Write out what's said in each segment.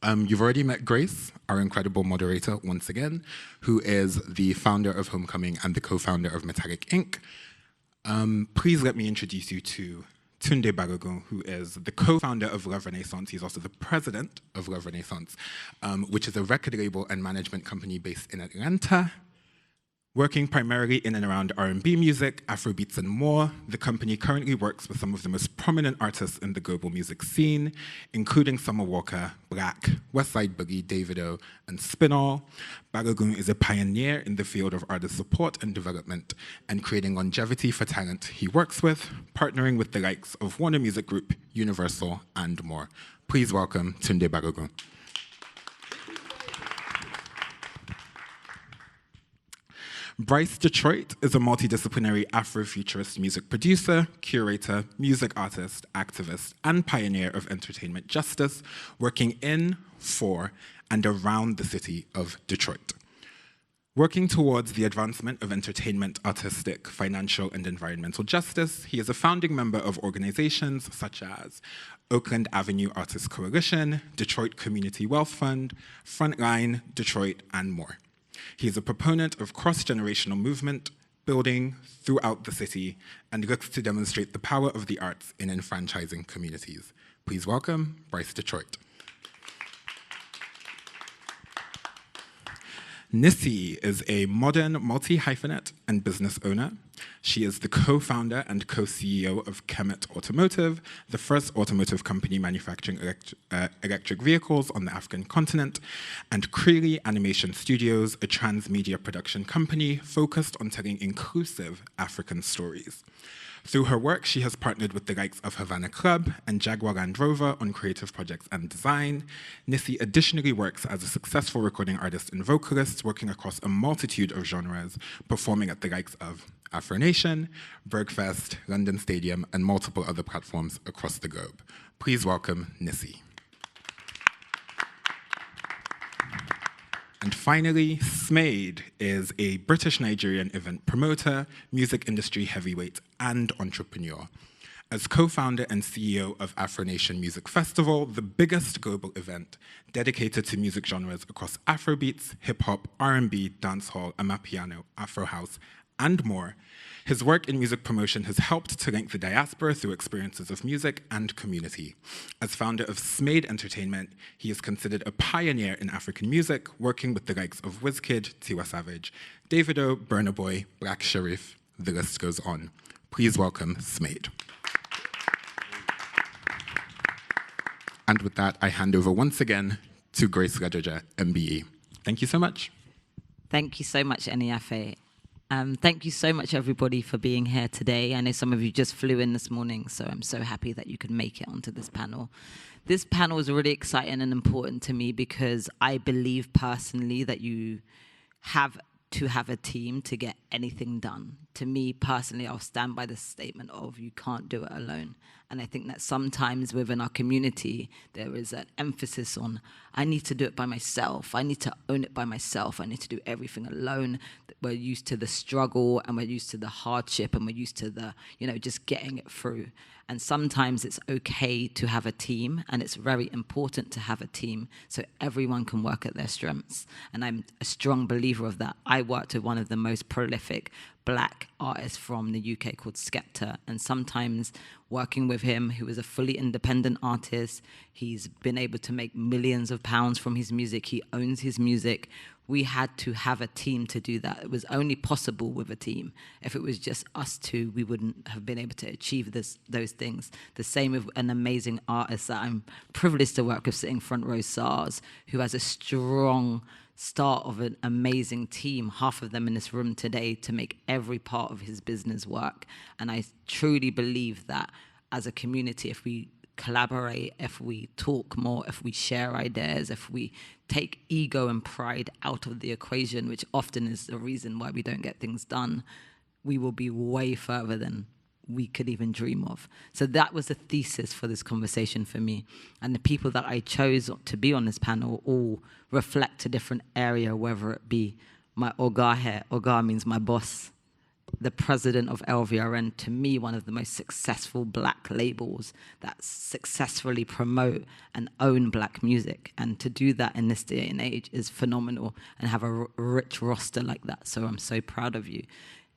You've already met Grace, our incredible moderator, once again, who is the founder of Homecoming and the co-founder of Metallic Inc. Please let me introduce you to Tunde Balogun, who is the co-founder of Love Renaissance. He's also the president of Love Renaissance, which is a record label and management company based in Atlanta. Working primarily in and around R&B music, Afrobeats, and more, the company currently works with some of the most prominent artists in the global music scene, including Summer Walker, Black, Westside Boogie, Davido, and Spinall. Balogun is a pioneer in the field of artist support and development and creating longevity for talent he works with, partnering with the likes of Warner Music Group, Universal, and more. Please welcome Tunde Balogun. Bryce Detroit is a multidisciplinary Afrofuturist music producer, curator, music artist, activist, and pioneer of entertainment justice, working in, for, and around the city of Detroit. Working towards the advancement of entertainment, artistic, financial, and environmental justice, he is a founding member of organizations such as Oakland Avenue Artists Coalition, Detroit Community Wealth Fund, Frontline, Detroit, and more. He is a proponent of cross-generational movement building throughout the city and looks to demonstrate the power of the arts in enfranchising communities. Please welcome Bryce Detroit. Nissi is a modern multi-hyphenate and business owner. She is the co-founder and co-CEO of Kemet Automotive, the first automotive company manufacturing electric vehicles on the African continent, and Creely Animation Studios, a transmedia production company focused on telling inclusive African stories. Through her work, she has partnered with the likes of Havana Club and Jaguar Land Rover on creative projects and design. Nissi additionally works as a successful recording artist and vocalist, working across a multitude of genres, performing at the likes of Afronation, Bergfest, London Stadium, and multiple other platforms across the globe. Please welcome Nissi. And finally, Smade is a British-Nigerian event promoter, music industry heavyweight, and entrepreneur. As co-founder and CEO of Afronation Music Festival, the biggest global event dedicated to music genres across Afrobeats, hip-hop, R&B, dancehall, amapiano, Afro house, and more, his work in music promotion has helped to link the diaspora through experiences of music and community. As founder of Smade Entertainment, he is considered a pioneer in African music, working with the likes of Wizkid, Tiwa Savage, Davido, Burna Boy, Black Sherif, the list goes on. Please welcome Smade. And with that, I hand over once again to Grace Ledger, MBE. Thank you so much. Thank you so much, Eniafe. Thank you so much, everybody, for being here today. I know some of you just flew in this morning, so I'm so happy that you could make it onto this panel. This panel is really exciting and important to me because I believe personally that you have to have a team to get anything done. To me, personally, I'll stand by the statement of you can't do it alone. And I think that sometimes within our community, there is an emphasis on, I need to do it by myself. I need to own it by myself. I need to do everything alone. We're used to the struggle and we're used to the hardship and we're used to the, just getting it through. And sometimes it's okay to have a team, and it's very important to have a team so everyone can work at their strengths. And I'm a strong believer of that. I worked with one of the most prolific Black artists from the UK called Skepta, and sometimes working with him, who is a fully independent artist, he's been able to make millions of pounds from his music, he owns his music. We had to have a team to do that. It was only possible with a team. If it was just us two, we wouldn't have been able to achieve those things. The same with an amazing artist that I'm privileged to work with, sitting front row, SARS, who has a strong start of an amazing team, half of them in this room today, to make every part of his business work. And I truly believe that as a community, if we collaborate, if we talk more, if we share ideas, if we take ego and pride out of the equation, which often is the reason why we don't get things done, we will be way further than we could even dream of. So that was the thesis for this conversation for me. And the people that I chose to be on this panel all reflect a different area, whether it be my Oga here. Oga means my boss. the president of LVRN, to me, one of the most successful black labels that successfully promote and own black music. And to do that in this day and age is phenomenal, and have a rich roster like that. So I'm so proud of you.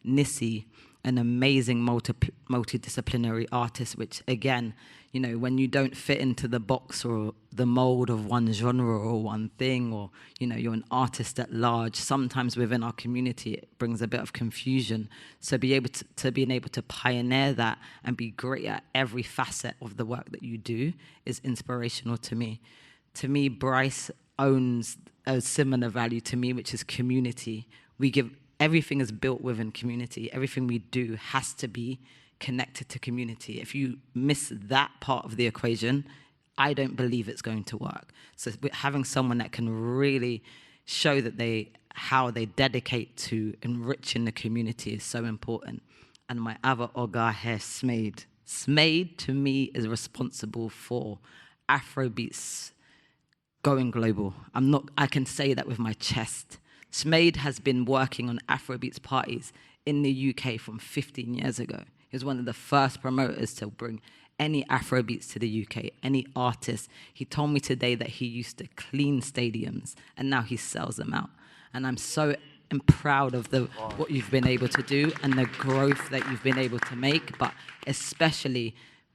Nissi, an amazing multidisciplinary artist, which again, you know, when you don't fit into the box or the mold of one genre or one thing, or, you know, you're an artist at large, sometimes within our community, it brings a bit of confusion. So being able to pioneer that and be great at every facet of the work that you do is inspirational to me. To me, Bryce owns a similar value to me, which is community. Everything is built within community. Everything we do has to be connected to community. If you miss that part of the equation, I don't believe it's going to work. So having someone that can really show that how they dedicate to enriching the community is so important. And my other Oga here, Smade. Smade, to me, is responsible for Afrobeats going global. I can say that with my chest. Smade has been working on Afrobeats parties in the UK from 15 years ago. He was one of the first promoters to bring any Afrobeats to the UK, any artist. He told me today that he used to clean stadiums, and now he sells them out. And I'm so proud of what you've been able to do and the growth that you've been able to make, but especially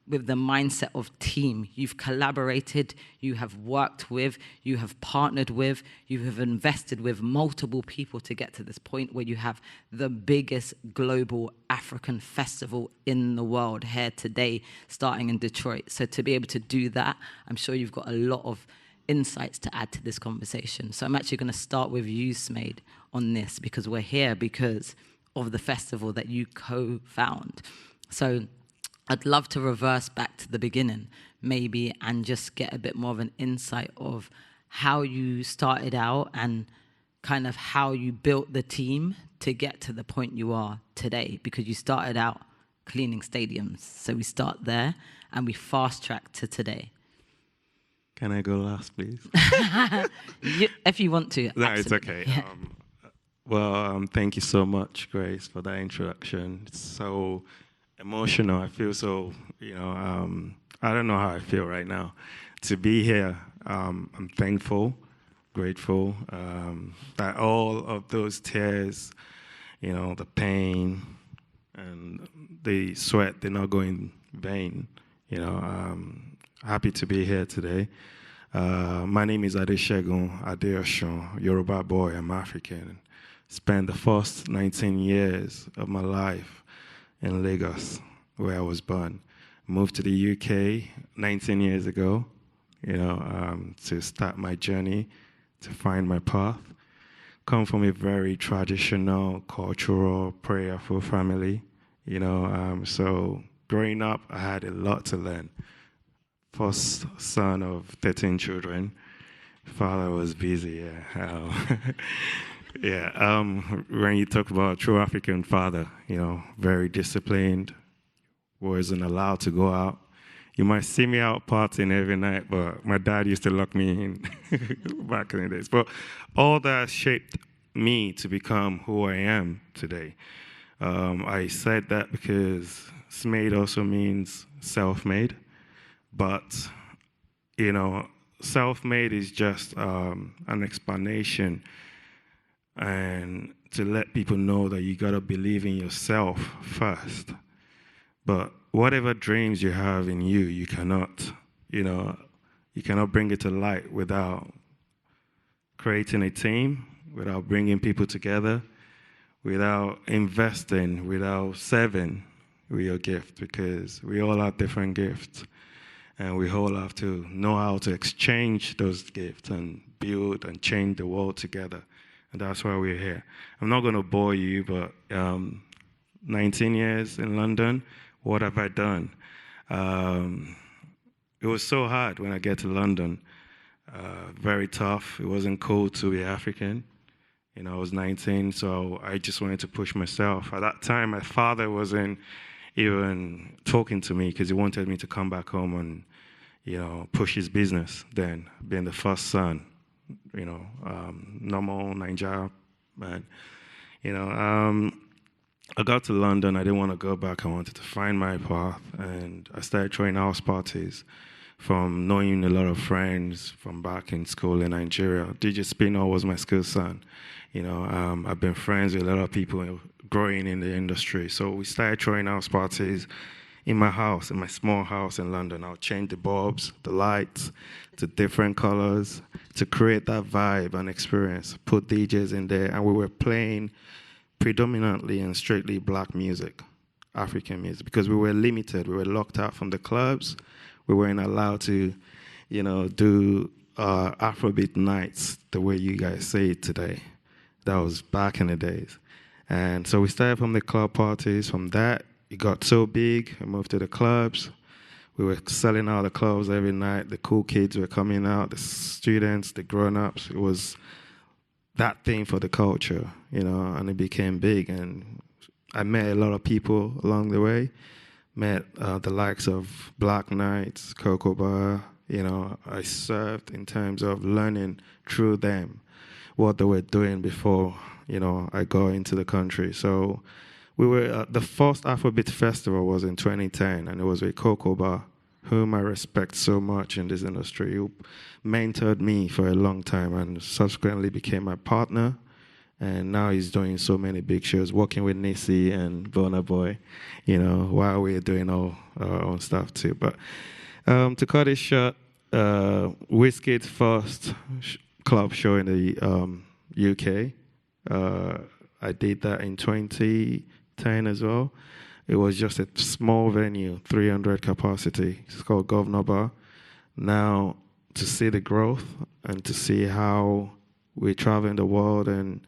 with the mindset of team. You've collaborated, you have worked with, you have partnered with, you have invested with multiple people to get to this point where you have the biggest global African festival in the world here today, starting in Detroit. So to be able to do that, I'm sure you've got a lot of insights to add to this conversation. So I'm actually going to start with you, Smade, on this, because we're here because of the festival that you co-found. So I'd love to reverse back to the beginning, maybe, and just get a bit more of an insight of how you started out and kind of how you built the team to get to the point you are today, because you started out cleaning stadiums. So we start there and we fast track to today. Can I go last, please? If you want to. No, absolutely. it's okay. Yeah. Thank you so much, Grace, for that introduction. It's so emotional. I feel so, I don't know how I feel right now. To be here, I'm thankful, grateful that all of those tears, the pain and the sweat, they're not going in vain. Happy to be here today. My name is Adesegun Adeosun, Yoruba boy. I'm African. Spent the first 19 years of my life in Lagos, where I was born. Moved to the UK 19 years ago, to start my journey, to find my path. Come from a very traditional, cultural, prayerful family, so growing up, I had a lot to learn. First son of 13 children. Father was busy, when you talk about a true African father, very disciplined, wasn't allowed to go out. You might see me out partying every night, but my dad used to lock me in back in the days. But all that shaped me to become who I am today. I said that because Smade also means self-made, but, self-made is just an explanation and to let people know that you got to believe in yourself first. But whatever dreams you have in you, you cannot bring it to light without creating a team, without bringing people together, without investing, without serving with your gift, because we all have different gifts. And we all have to know how to exchange those gifts and build and change the world together. And that's why we're here. I'm not going to bore you, but 19 years in London, what have I done? It was so hard when I get to London. Very tough. It wasn't cool to be African. I was 19, so I just wanted to push myself. At that time, my father wasn't even talking to me because he wanted me to come back home and, push his business then, being the first son, normal Nigeria man. I got to London. I didn't want to go back. I wanted to find my path, and I started throwing house parties from knowing a lot of friends from back in school in Nigeria. DJ Spino was my school son. I've been friends with a lot of people growing in the industry. So we started throwing house parties in my house, in my small house in London. I'll change the bulbs, the lights to different colors to create that vibe and experience. Put DJs in there, and we were playing predominantly and strictly black music, African music, because we were limited. We were locked out from the clubs. We weren't allowed to, do Afrobeat nights the way you guys say it today. That was back in the days. And so we started from the club parties. From that, it got so big. We moved to the clubs. We were selling out the clubs every night. The cool kids were coming out, the students, the grown-ups. It was that thing for the culture, and it became big. And I met a lot of people along the way. Met the likes of Black Knights, Cocoa Bar. I served in terms of learning through them what they were doing before, I got into the country. So we were, the first Afrobeat festival was in 2010, and it was with Cocoa Bar, whom I respect so much in this industry, who mentored me for a long time and subsequently became my partner. And now he's doing so many big shows, working with Nisi and Burna Boy, while we're doing all our own stuff too. But to cut it short, Wizkid's first club show in the UK, I did that in 2010 as well. It was just a small venue, 300 capacity. It's called Governor Bar. Now, to see the growth and to see how we're traveling the world and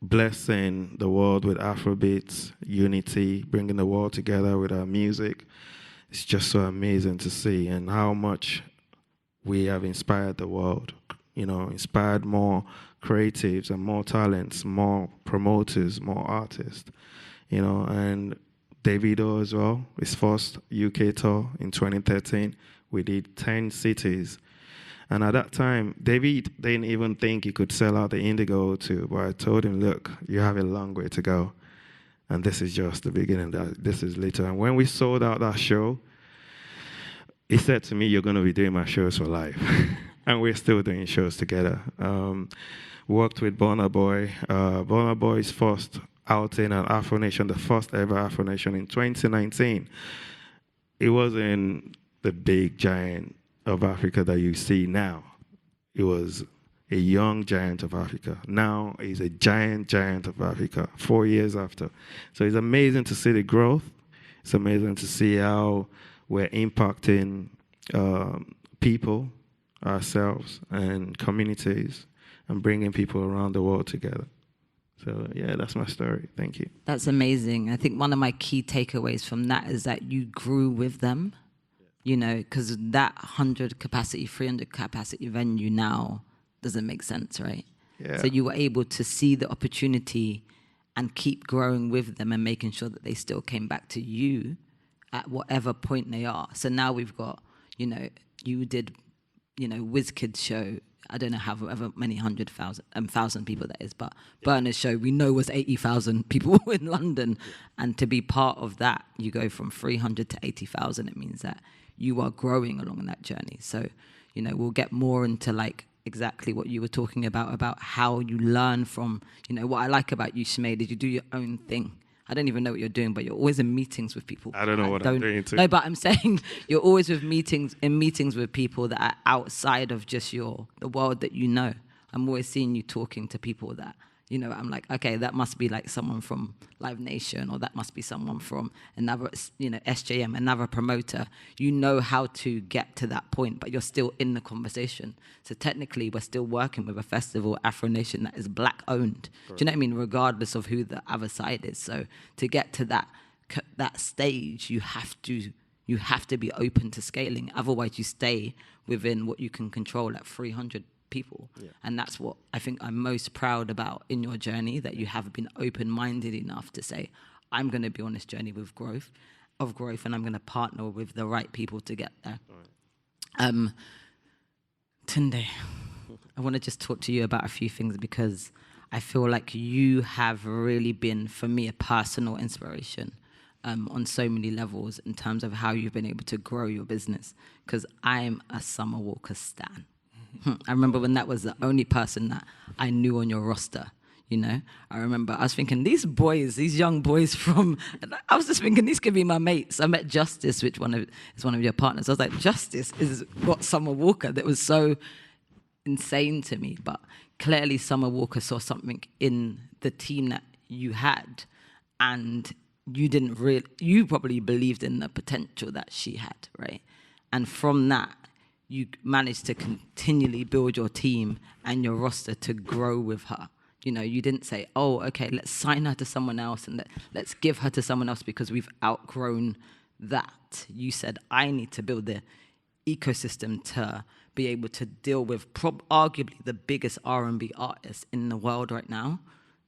blessing the world with Afrobeats, unity, bringing the world together with our music. It's just so amazing to see, and how much we have inspired the world, inspired more creatives and more talents, more promoters, more artists, and Davido as well, his first UK tour in 2013. We did 10 cities. And at that time, David didn't even think he could sell out the Indigo too. But I told him, look, you have a long way to go. And this is just the beginning. This is later. And when we sold out that show, he said to me, you're going to be doing my shows for life. And we're still doing shows together. Worked with Burna Boy. Burna Boy's first outing at Afronation, the first ever Afronation in 2019. It wasn't the big giant of Africa that you see now. It was a young giant of Africa. Now he's a giant of Africa, 4 years after. So it's amazing to see the growth. It's amazing to see how we're impacting people, ourselves, and communities, and bringing people around the world together. So, yeah, that's my story. Thank you. That's amazing. I think one of my key takeaways from that is that you grew with them. Because that 100 capacity, 300 capacity venue now doesn't make sense, right? Yeah. So you were able to see the opportunity and keep growing with them and making sure that they still came back to you at whatever point they are. So now we've got, you did, Wizkid's show. I don't know however many 100,000 people that is, but Burner's show we know was 80,000 people in London, and to be part of that, you go from 300 to 80,000. It means that you are growing along that journey. So, we'll get more into exactly what you were talking about how you learn from, what I like about you, Shmaid, is you do your own thing. I don't even know what you're doing, but you're always in meetings with people. I don't know what I'm doing too. No, but I'm saying you're always in meetings with people that are outside of just the world that you know. I'm always seeing you talking to people that, I'm like, okay, that must be someone from Live Nation, or that must be someone from another, SJM, another promoter. You know how to get to that point, but you're still in the conversation. So technically, we're still working with a festival, Afronation, that is black owned. Correct. Do you know what I mean? Regardless of who the other side is. So to get to that stage, you have to be open to scaling. Otherwise, you stay within what you can control at 300 people. Yeah. And that's what I think I'm most proud about in your journey, that you have been open-minded enough to say, I'm going to be on this journey with growth, and I'm going to partner with the right people to get there. Right. Tunde, I want to just talk to you about a few things, because I feel like you have really been, for me, a personal inspiration on so many levels in terms of how you've been able to grow your business. Because I'm a Summer Walker stan. I remember when that was the only person that I knew on your roster. You know, I remember I was thinking, these boys, these young boys I was just thinking, these could be my mates. I met Justice, which is one of your partners. I was like, Justice is what Summer Walker. That was so insane to me. But clearly Summer Walker saw something in the team that you had, and you probably believed in the potential that she had, right? And from that, you managed to continually build your team and your roster to grow with her. You know, you didn't say, oh, okay, let's sign her to someone else and let's give her to someone else because we've outgrown that. You said, I need to build the ecosystem to be able to deal with arguably the biggest R&B artist in the world right now,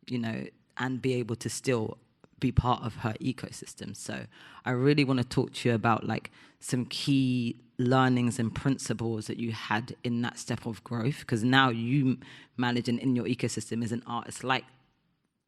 you know, and be able to still be part of her ecosystem. So I really want to talk to you about like some key learnings and principles that you had in that step of growth, because now you manage and in your ecosystem is an artist like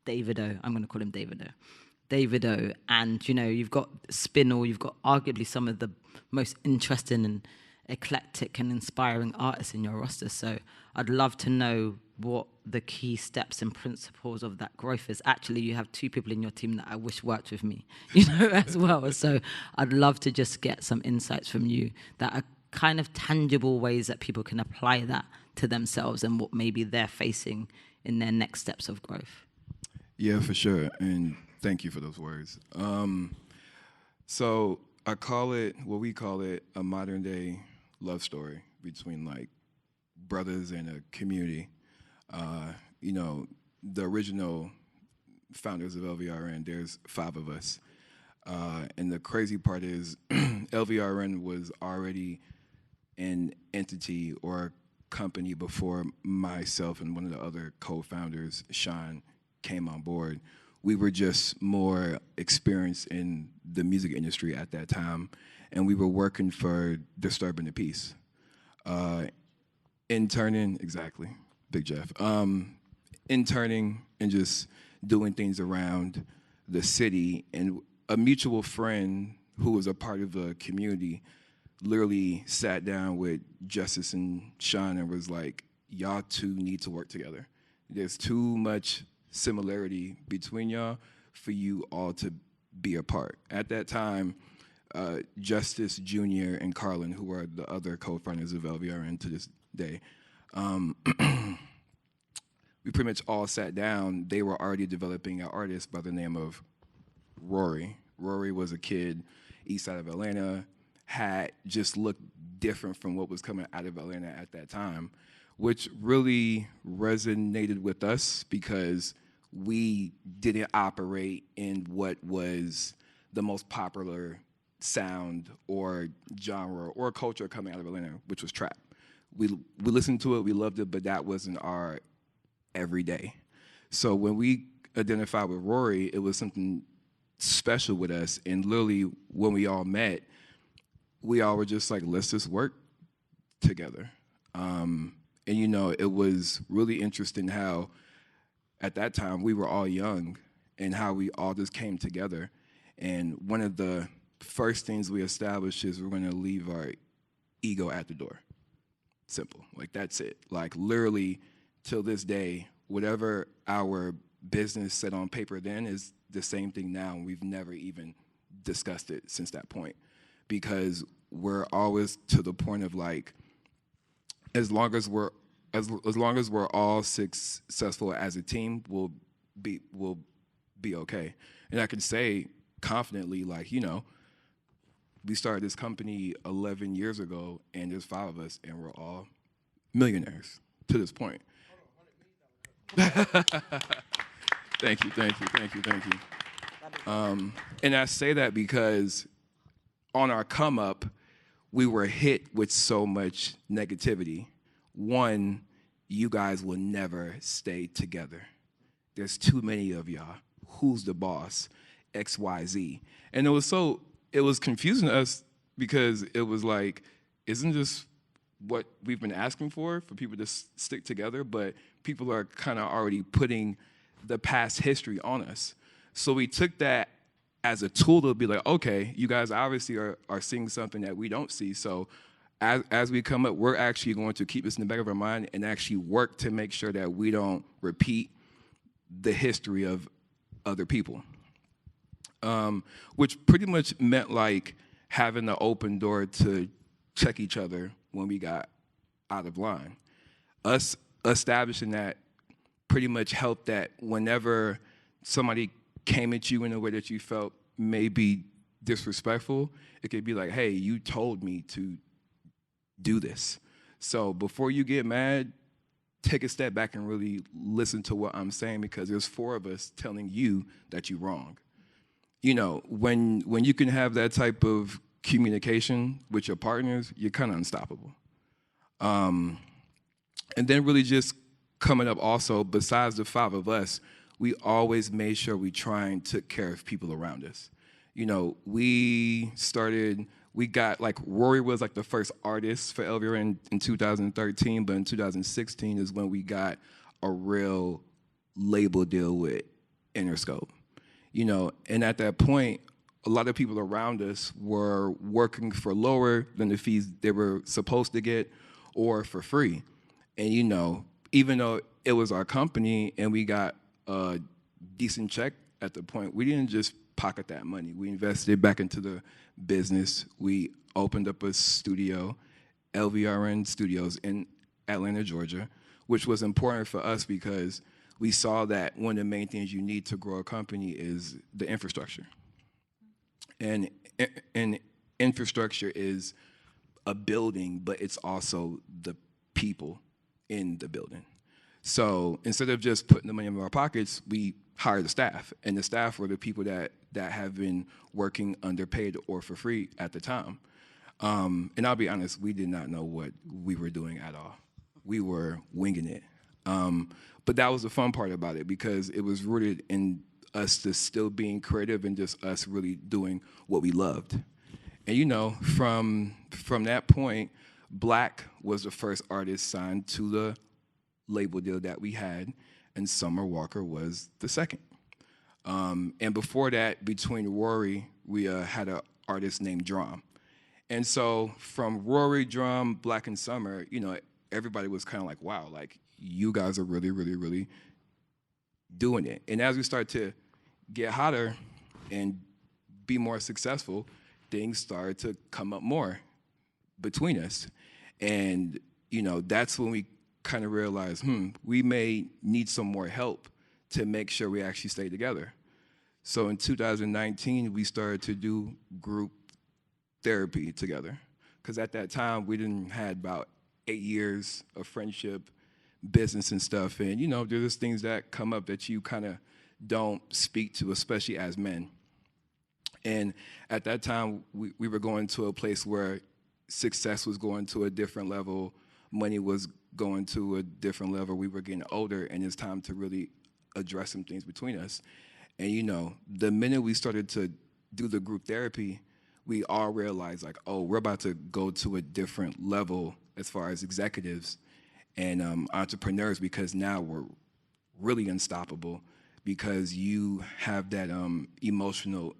Davido. I'm going to call him Davido, and you know, you've got Spinall, you've got arguably some of the most interesting and eclectic and inspiring artists in your roster. So I'd love to know what the key steps and principles of that growth is. Actually, you have two people in your team that I wish worked with me, you know, as well. So I'd love to just get some insights from you that are kind of tangible ways that people can apply that to themselves and what maybe they're facing in their next steps of growth. Yeah, for sure. And thank you for those words. So we call it a modern day love story between like brothers and a community. You know, the original founders of LVRN, there's 5 of us. And the crazy part is LVRN was already an entity or a company before myself and one of the other co-founders, Sean, came on board. We were just more experienced in the music industry at that time, and we were working for disturbing the peace. Interning, exactly, Big Jeff. Interning and just doing things around the city. And a mutual friend who was a part of the community literally sat down with Justice and Sean and was like, y'all two need to work together. There's too much similarity between y'all for you all to be apart. At that time, Justice Jr. and Carlin, who are the other co-founders of LVRN to this day, we pretty much all sat down. They were already developing an artist by the name of Rory. Rory was a kid east side of Atlanta, had just looked different from what was coming out of Atlanta at that time, which really resonated with us because we didn't operate in what was the most popular sound or genre or culture coming out of Atlanta, which was trap. We listened to it, we loved it, but that wasn't our everyday. So when we identified with Rory, it was something special with us. And literally, when we all met, we all were just like, let's just work together. And you know, it was really interesting how at that time we were all young and how we all just came together. And one of the first things we established is we're going to leave our ego at the door. Simple. Like, that's it. Like, literally, till this day, whatever our business said on paper then is the same thing now, and we've never even discussed it since that point. Because we're always to the point of, like, as long as we're all successful as a team, we'll be okay. And I can say confidently, like, you know, we started this company 11 years ago, and there's 5 of us, and we're all millionaires to this point. Thank you. And I say that because on our come up, we were hit with so much negativity. One, you guys will never stay together. There's too many of y'all. Who's the boss? XYZ. And it was confusing to us because it was like, isn't this what we've been asking for people to stick together, but people are kind of already putting the past history on us. So we took that as a tool to be like, okay, you guys obviously are seeing something that we don't see. So as we come up, we're actually going to keep this in the back of our mind and actually work to make sure that we don't repeat the history of other people. Which pretty much meant like having the open door to check each other when we got out of line. Us establishing that pretty much helped that whenever somebody came at you in a way that you felt may be disrespectful, it could be like, hey, you told me to do this. So before you get mad, take a step back and really listen to what I'm saying, because there's 4 of us telling you that you're wrong. You know, when you can have that type of communication with your partners, you're kind of unstoppable. And then really just coming up also, besides the 5 of us, we always made sure we try and took care of people around us. You know, we got, like, Rory was like the first artist for Elvira in 2013, but in 2016 is when we got a real label deal with Interscope. You know, and at that point, a lot of people around us were working for lower than the fees they were supposed to get or for free. And, you know, even though it was our company and we got a decent check at the point, we didn't just pocket that money. We invested it back into the business. We opened up a studio, LVRN Studios in Atlanta, Georgia, which was important for us because we saw that one of the main things you need to grow a company is the infrastructure. And infrastructure is a building, but it's also the people in the building. So instead of just putting the money in our pockets, we hired the staff. And the staff were the people that have been working underpaid or for free at the time. And I'll be honest, we did not know what we were doing at all. We were winging it. But that was the fun part about it, because it was rooted in us just still being creative and just us really doing what we loved. And, you know, from that point, Black was the first artist signed to the label deal that we had, and Summer Walker was the second. And before that, between Rory, we had an artist named Drum. And so from Rory, Drum, Black, and Summer, you know, everybody was kind of like, wow, like, you guys are really, really, really doing it. And as we start to get hotter and be more successful, things started to come up more between us. And, you know, that's when we kind of realized, we may need some more help to make sure we actually stay together. So in 2019, we started to do group therapy together. Because at that time, we had about 8 years of friendship, business and stuff. And, you know, there's things that come up that you kind of don't speak to, especially as men. And at that time, we were going to a place where success was going to a different level, money was going to a different level, we were getting older, and it's time to really address some things between us. And, you know, the minute we started to do the group therapy, we all realized, like, oh, we're about to go to a different level as far as executives and entrepreneurs, because now we're really unstoppable, because you have that emotional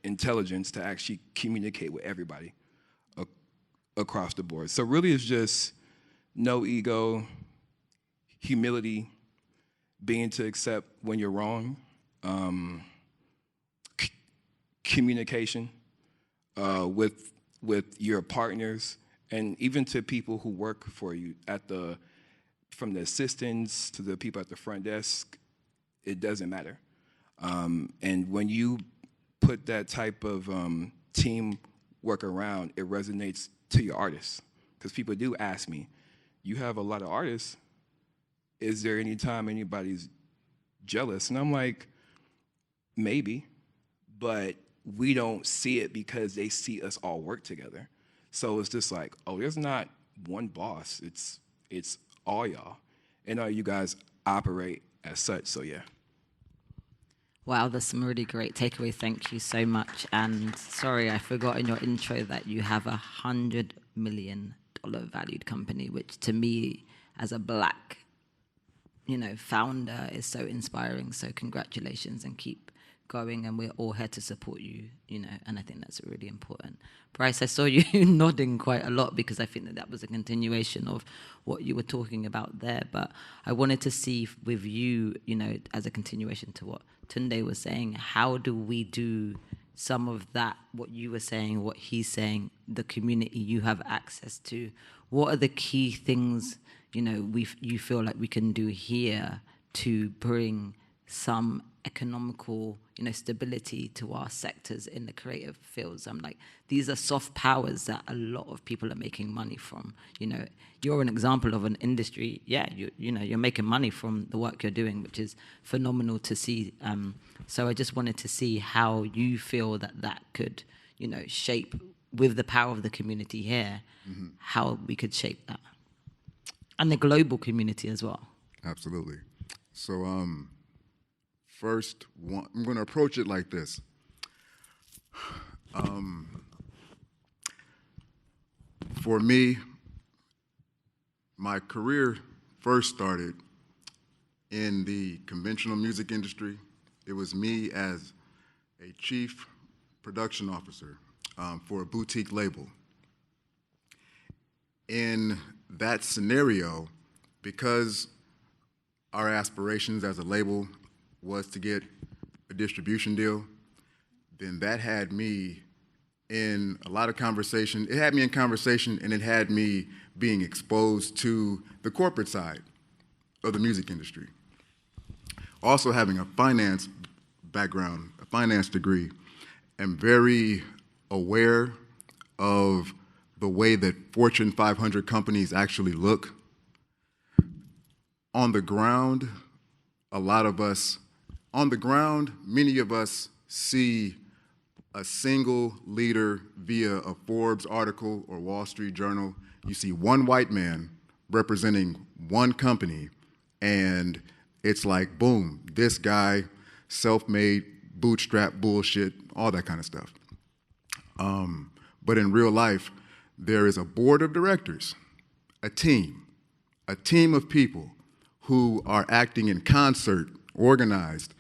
intelligence to actually communicate with everybody across the board. So really it's just no ego, humility, being to accept when you're wrong, communication with your partners, and even to people who work for you from the assistants to the people at the front desk, it doesn't matter. And when you put that type of team work around, it resonates to your artists. Because people do ask me, you have a lot of artists, is there any time anybody's jealous? And I'm like, maybe, but we don't see it because they see us all work together. So it's just like, oh, there's not one boss. It's all y'all. And you guys operate as such, so yeah. Wow, that's some really great takeaway. Thank you so much. And sorry, I forgot in your intro that you have $100 million dollar valued company, which to me, as a Black, founder, is so inspiring. So congratulations, and keep going, and we're all here to support you, and I think that's really important. Bryce, I saw you nodding quite a lot because I think that was a continuation of what you were talking about there, but I wanted to see with you, as a continuation to what Tunde was saying, how do we do some of that, what you were saying, what he's saying, the community you have access to? What are the key things, you feel like we can do here to bring some economical, stability to our sectors in the creative fields? I'm like, these are soft powers that a lot of people are making money from. You're an example of an industry. Yeah, you're making money from the work you're doing, which is phenomenal to see. So I just wanted to see how you feel that could, shape, with the power of the community here, how we could shape that, and the global community as well. Absolutely. So, first, I'm going to approach it like this. For me, my career first started in the conventional music industry. It was me as a chief production officer for a boutique label. In that scenario, because our aspirations as a label was to get a distribution deal, then that had me in a lot of conversation. It had me in conversation, and it had me being exposed to the corporate side of the music industry. Also having a finance background, a finance degree, and very aware of the way that Fortune 500 companies actually look. On the ground, many of us see a single leader via a Forbes article or Wall Street Journal. You see one white man representing one company, and it's like, boom, this guy, self-made, bootstrap bullshit, all that kind of stuff. But in real life, there is a board of directors, a team of people who are acting in concert, organized,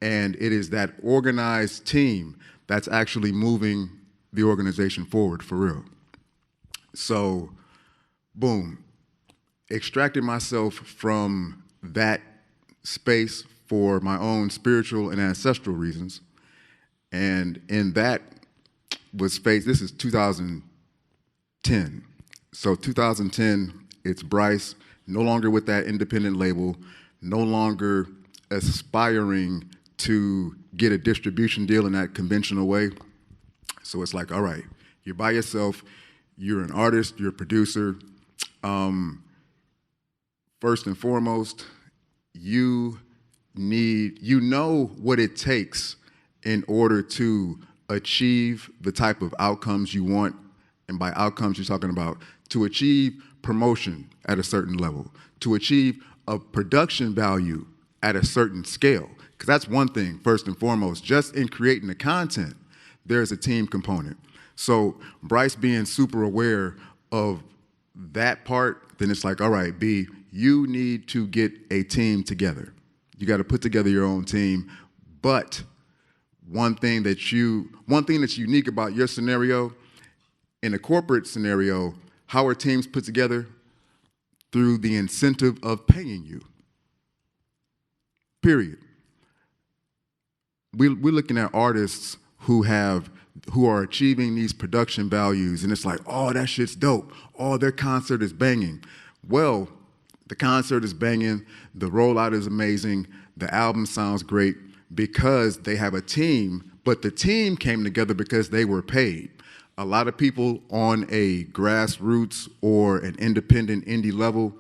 and it is that organized team that's actually moving the organization forward for real. So, boom, extracted myself from that space for my own spiritual and ancestral reasons, and in that was faced, this is 2010. So 2010, it's Bryce, no longer with that independent label, no longer aspiring to get a distribution deal in that conventional way. So it's like, all right, you're by yourself, you're an artist, you're a producer. First and foremost, you know what it takes in order to achieve the type of outcomes you want. And by outcomes, you're talking about to achieve promotion at a certain level, to achieve a production value at a certain scale. Because that's one thing, first and foremost. Just in creating the content, there's a team component. So Bryce being super aware of that part, then it's like, all right, B, you need to get a team together. You got to put together your own team. But one thing that's unique about your scenario, in a corporate scenario, how are teams put together? Through the incentive of paying you. Period. We're looking at artists who are achieving these production values, and it's like, oh, that shit's dope. Oh, their concert is banging. Well, the concert is banging, the rollout is amazing, the album sounds great because they have a team, but the team came together because they were paid. A lot of people on a grassroots or an independent indie level,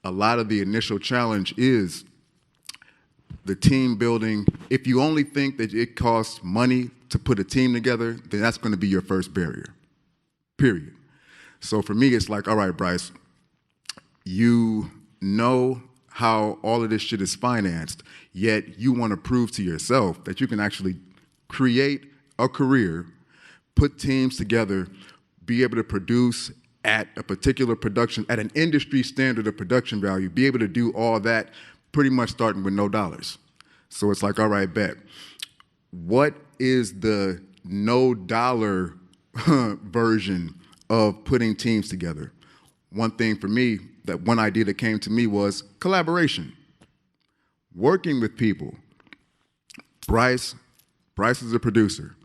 a lot of the initial challenge is the team building. If you only think that it costs money to put a team together, then that's going to be your first barrier, period. So for me, it's like, all right, Bryce, you know how all of this shit is financed, yet you want to prove to yourself that you can actually create a career, put teams together, be able to produce at a particular production, at an industry standard of production value, be able to do all that pretty much starting with no dollars. So it's like, all right, bet. What is the no dollar version of putting teams together? One thing for me, that one idea that came to me was collaboration. Working with people. Bryce is a producer.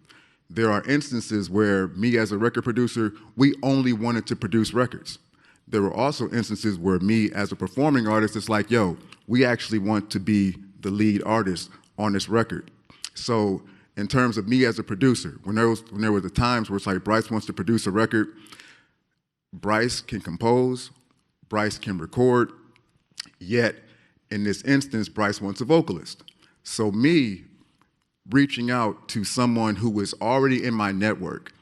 There are instances where me as a record producer, we only wanted to produce records. There were also instances where me as a performing artist, it's like, yo, we actually want to be the lead artist on this record. So in terms of me as a producer, when there were the times where it's like Bryce wants to produce a record, Bryce can compose, Bryce can record, yet in this instance, Bryce wants a vocalist. So me reaching out to someone who was already in my network,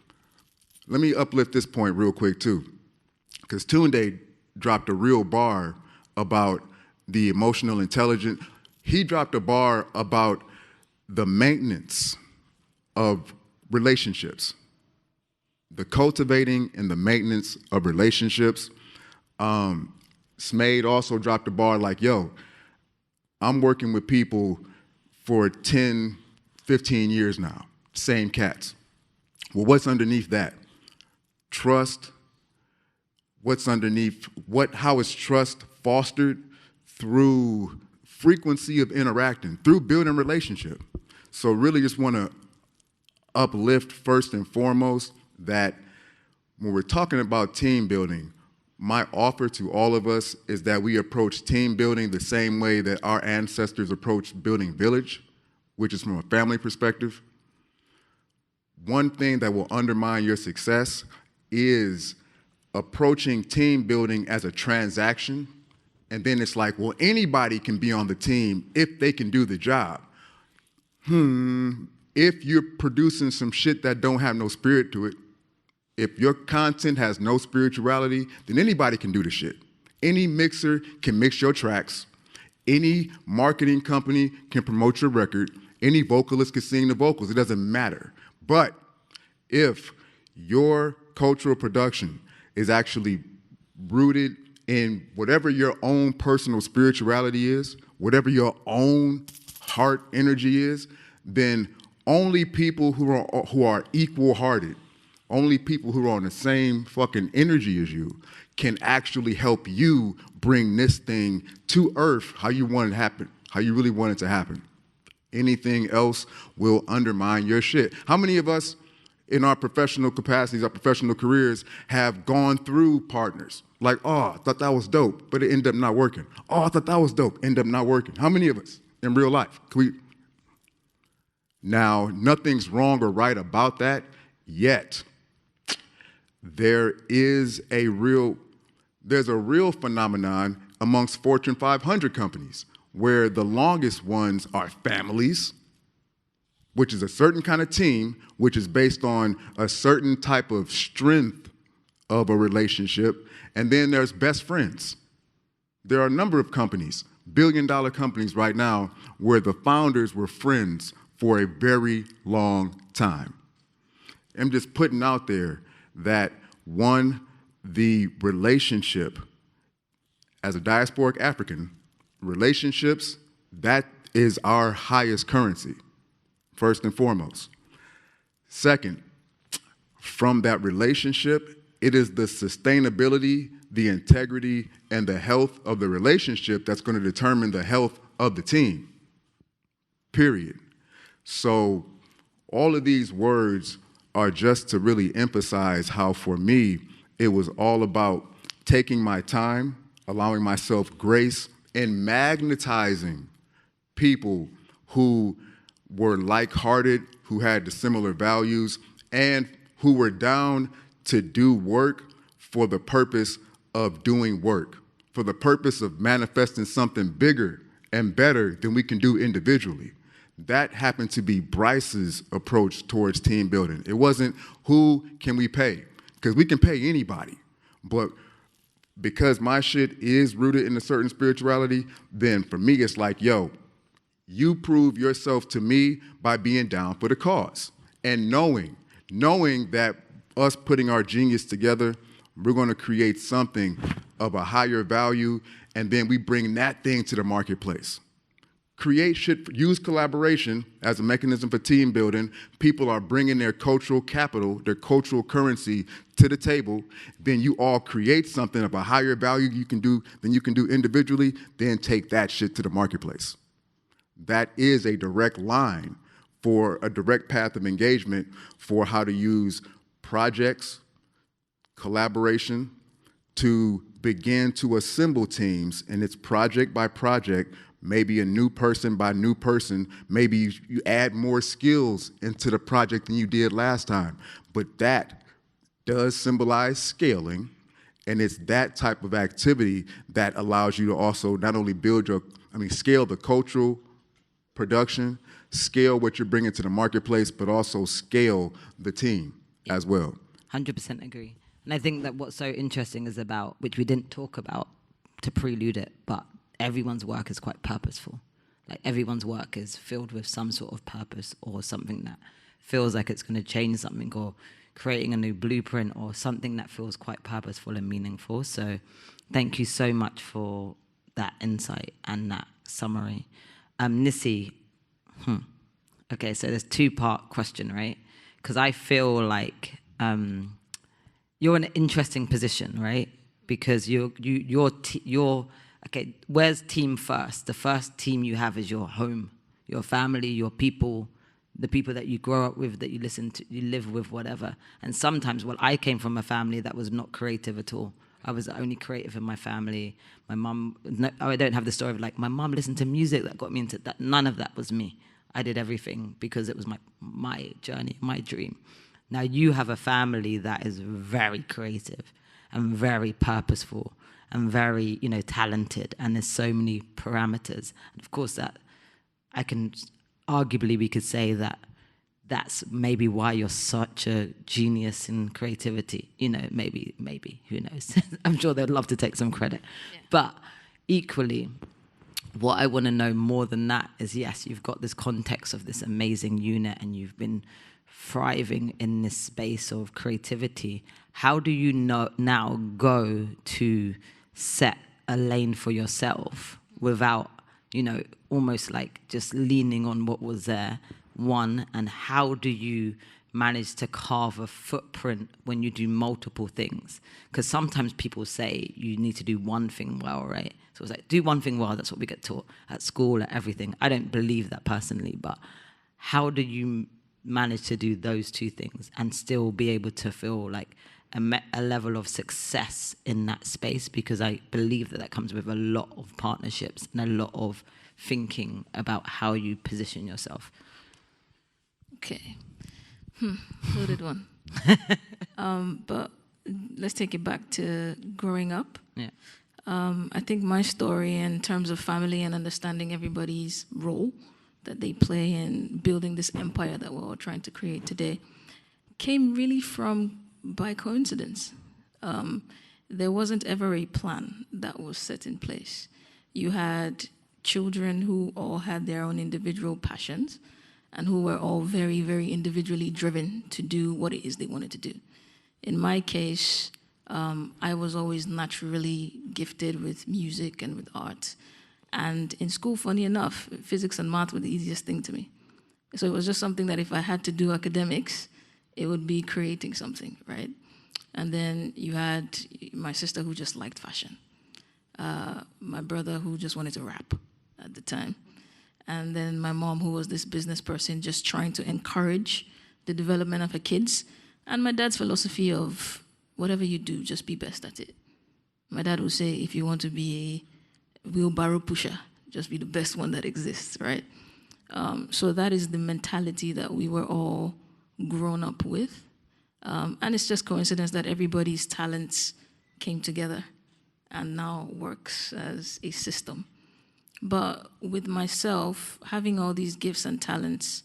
let me uplift this point real quick too, because Tunde dropped a real bar about the emotional intelligence. He dropped a bar about the maintenance of relationships, the cultivating and the maintenance of relationships. Smade also dropped a bar like, yo, I'm working with people for 10, 15 years now, same cats. Well, what's underneath that? Trust. What's underneath, how is trust fostered? Through frequency of interacting, through building relationship. So really just want to uplift first and foremost that when we're talking about team building, my offer to all of us is that we approach team building the same way that our ancestors approached building village, which is from a family perspective. One thing that will undermine your success is approaching team building as a transaction, and then it's like, well, anybody can be on the team if they can do the job. If you're producing some shit that don't have no spirit to it, if your content has no spirituality, then anybody can do the shit. Any mixer can mix your tracks. Any marketing company can promote your record. Any vocalist can sing the vocals. It doesn't matter. But if your cultural production is actually rooted in whatever your own personal spirituality is, whatever your own heart energy is, then only people who are equal-hearted, only people who are on the same fucking energy as you can actually help you bring this thing to earth how you want it to happen, how you really want it to happen. Anything else will undermine your shit. How many of us in our professional capacities, our professional careers, have gone through partners? Like, oh, I thought that was dope, but it ended up not working. Oh, I thought that was dope, ended up not working. How many of us in real life? Now, nothing's wrong or right about that, yet there's a real phenomenon amongst Fortune 500 companies where the longest ones are families, which is a certain kind of team, which is based on a certain type of strength of a relationship, and then there's best friends. There are a number of companies, billion-dollar companies right now, where the founders were friends for a very long time. I'm just putting out there that, one, the relationship, as a diasporic African, relationships, that is our highest currency, first and foremost. Second, from that relationship, it is the sustainability, the integrity, and the health of the relationship that's going to determine the health of the team, period. So all of these words are just to really emphasize how, for me, it was all about taking my time, allowing myself grace, and magnetizing people who were like-hearted, who had the similar values, and who were down to do work for the purpose of doing work, for the purpose of manifesting something bigger and better than we can do individually. That happened to be Bryce's approach towards team building. It wasn't who can we pay, because we can pay anybody. But because my shit is rooted in a certain spirituality, then for me it's like, yo, you prove yourself to me by being down for the cause. And knowing that us putting our genius together We're going to create something of a higher value, and then we bring that thing to the marketplace. Use collaboration as a mechanism for team building. People are bringing their cultural capital, their cultural currency to the table. Then you all create something of a higher value than you can do individually, then take that shit to the marketplace. That is a direct line for a direct path of engagement for how to use projects, collaboration, to begin to assemble teams, and it's project by project, maybe a new person by new person, maybe you add more skills into the project than you did last time. But that does symbolize scaling, and it's that type of activity that allows you to also not only scale the cultural production, scale what you're bringing to the marketplace, but also scale the team as well. 100% agree. And I think that what's so interesting is about, which we didn't talk about to prelude it, but everyone's work is quite purposeful. Like everyone's work is filled with some sort of purpose or something that feels like it's going to change something, or creating a new blueprint, or something that feels quite purposeful and meaningful. So thank you so much for that insight and that summary. Nissi, okay, so there's two-part question, right? Because I feel like you're in an interesting position, right? Because okay, where's team first? The first team you have is your home, your family, your people, the people that you grow up with, that you listen to, you live with, whatever. And sometimes, I came from a family that was not creative at all. I was the only creative in my family. My mum, I don't have the story of like, my mum listened to music that got me into that. None of that was me. I did everything because it was my journey, my dream. Now you have a family that is very creative and very purposeful and very, talented, and there's so many parameters. And of course that we could say that that's maybe why you're such a genius in creativity. Maybe, who knows? I'm sure they'd love to take some credit. Yeah. But equally, what I want to know more than that is, yes, you've got this context of this amazing unit and you've been thriving in this space of creativity. How do you now go to set a lane for yourself without, almost like just leaning on what was there? One, and how do you manage to carve a footprint when you do multiple things? Because sometimes people say you need to do one thing well, right? So it's like, do one thing well, that's what we get taught at school, at everything. I don't believe that personally, but how do you manage to do those two things and still be able to feel like a level of success in that space? Because I believe that comes with a lot of partnerships and a lot of thinking about how you position yourself. Okay. Loaded one. But let's take it back to growing up. Yeah. I think my story in terms of family and understanding everybody's role that they play in building this empire that we're all trying to create today came really by coincidence. There wasn't ever a plan that was set in place. You had children who all had their own individual passions and who were all very, very individually driven to do what it is they wanted to do. In my case, I was always naturally gifted with music and with art. And in school, funny enough, physics and math were the easiest thing to me. So it was just something that if I had to do academics, it would be creating something, right? And then you had my sister who just liked fashion. My brother who just wanted to rap at the time. And then my mom who was this business person just trying to encourage the development of her kids. And my dad's philosophy of whatever you do, just be best at it. My dad would say, if you want to be a wheelbarrow pusher, just be the best one that exists, right? So that is the mentality that we were all grown up with. And it's just coincidence that everybody's talents came together and now works as a system. But with myself, having all these gifts and talents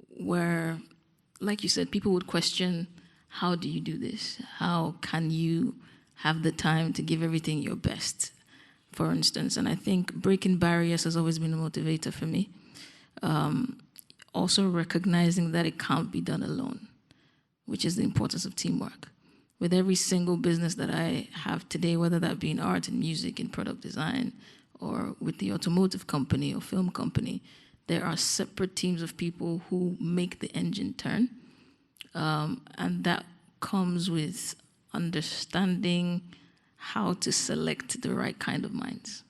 where, like you said, people would question, how do you do this? How can you have the time to give everything your best, for instance? And I think breaking barriers has always been a motivator for me. Also recognizing that it can't be done alone, which is the importance of teamwork. with every single business that I have today, whether that be in art and music and product design, or with the automotive company or film company, there are separate teams of people who make the engine turn. And that comes with understanding how to select the right kind of minds.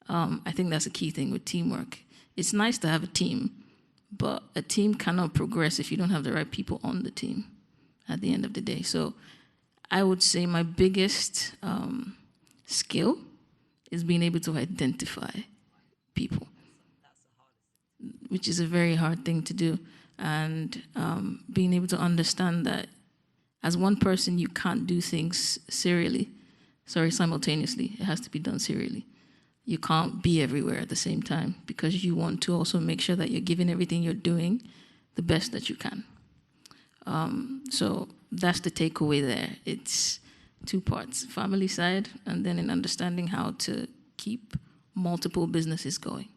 I think that's a key thing with teamwork. It's nice to have a team, but a team cannot progress if you don't have the right people on the team at the end of the day. So I would say my biggest skill is being able to identify people, which is a very hard thing to do. And being able to understand that as one person, you can't do things simultaneously. It has to be done serially. You can't be everywhere at the same time because you want to also make sure that you're giving everything you're doing the best that you can. So that's the takeaway there. It's 2 parts, family side, and then in understanding how to keep multiple businesses going.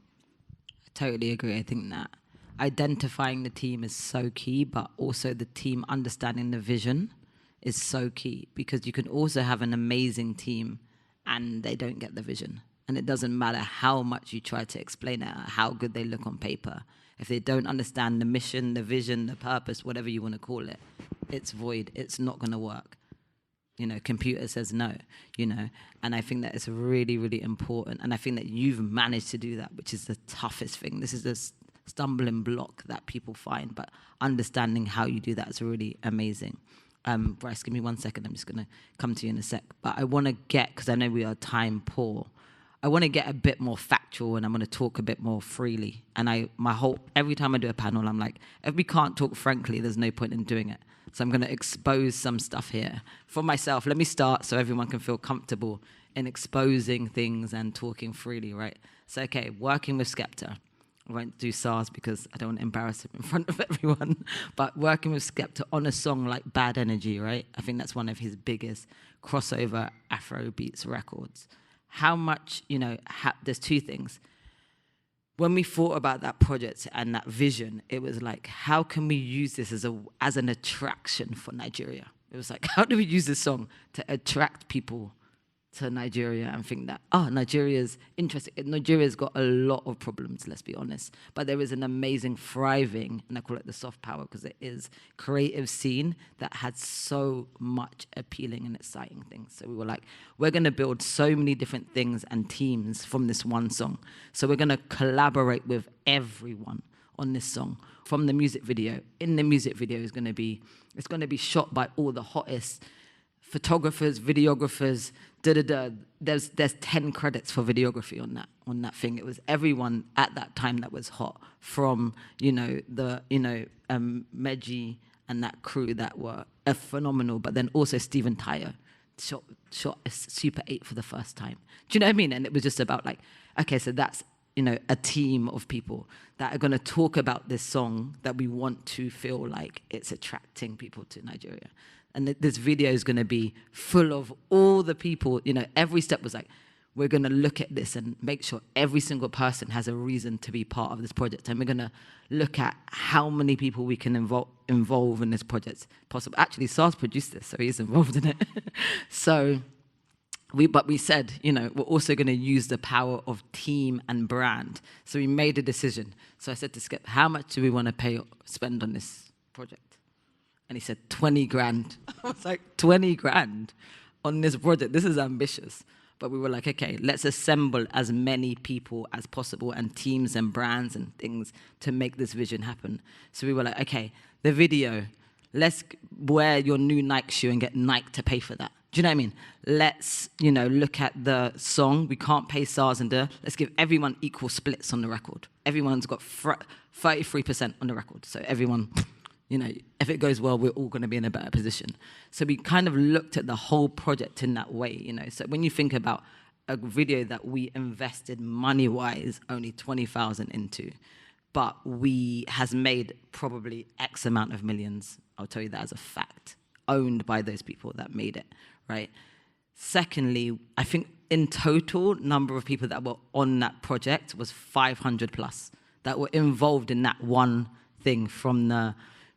I totally agree. I think that identifying the team is so key, but also the team understanding the vision is so key, because you can also have an amazing team and they don't get the vision. And it doesn't matter how much you try to explain it, how good they look on paper. If they don't understand the mission, the vision, the purpose, whatever you want to call it, it's void. It's not going to work. Computer says no, and I think that it's really, really important. And I think that you've managed to do that, which is the toughest thing. This is the stumbling block that people find, but understanding how you do that is really amazing. Bryce, give me 1 second. I'm just going to come to you in a sec. But I want to because I know we are time poor, I want to get a bit more factual, and I'm going to talk a bit more freely. And every time I do a panel, I'm like, if we can't talk frankly, there's no point in doing it. So I'm going to expose some stuff here for myself. Let me start so everyone can feel comfortable in exposing things and talking freely, right? So, okay, working with Skepta. I won't do SARS because I don't want to embarrass him in front of everyone. But working with Skepta on a song like Bad Energy, right? I think that's one of his biggest crossover Afrobeats records. How much, there's 2 things. When we thought about that project and that vision, it was like, how can we use this as an attraction for Nigeria? It was like, how do we use this song to attract people to Nigeria and think that, Nigeria's interesting. Nigeria's got a lot of problems, let's be honest. But there is an amazing, thriving, and I call it the soft power because it is, creative scene that had so much appealing and exciting things. So we were like, we're going to build so many different things and teams from this one song. So we're going to collaborate with everyone on this song. From the music video, in the music video it's going to be shot by all the hottest photographers, videographers, There's 10 credits for videography on that thing. It was everyone at that time that was hot, from Meji and that crew that were phenomenal, but then also Stephen Tyler shot a Super 8 for the first time. Do you know what I mean? And it was just about like, okay, so that's a team of people that are going to talk about this song that we want to feel like it's attracting people to Nigeria. And this video is going to be full of all the people, every step was like, we're going to look at this and make sure every single person has a reason to be part of this project. And we're going to look at how many people we can involve in this project possible. Actually, SARS produced this, so he's involved in it. So we said, we're also going to use the power of team and brand. So we made a decision. So I said to Skip, how much do we want to spend on this project? And he said, 20 grand. I was like, 20 grand on this project? This is ambitious. But we were like, okay, let's assemble as many people as possible and teams and brands and things to make this vision happen. So we were like, okay, the video, let's wear your new Nike shoe and get Nike to pay for that. Do you know what I mean? Let's, look at the song. We can't pay SARS and let's give everyone equal splits on the record. Everyone's got 33% on the record. So everyone... if it goes well, we're all going to be in a better position. So we kind of looked at the whole project in that way, So when you think about a video that we invested money-wise only 20,000 into, but has made probably X amount of millions, I'll tell you that as a fact, owned by those people that made it, right? Secondly, I think in total, number of people that were on that project was 500 plus that were involved in that one thing, from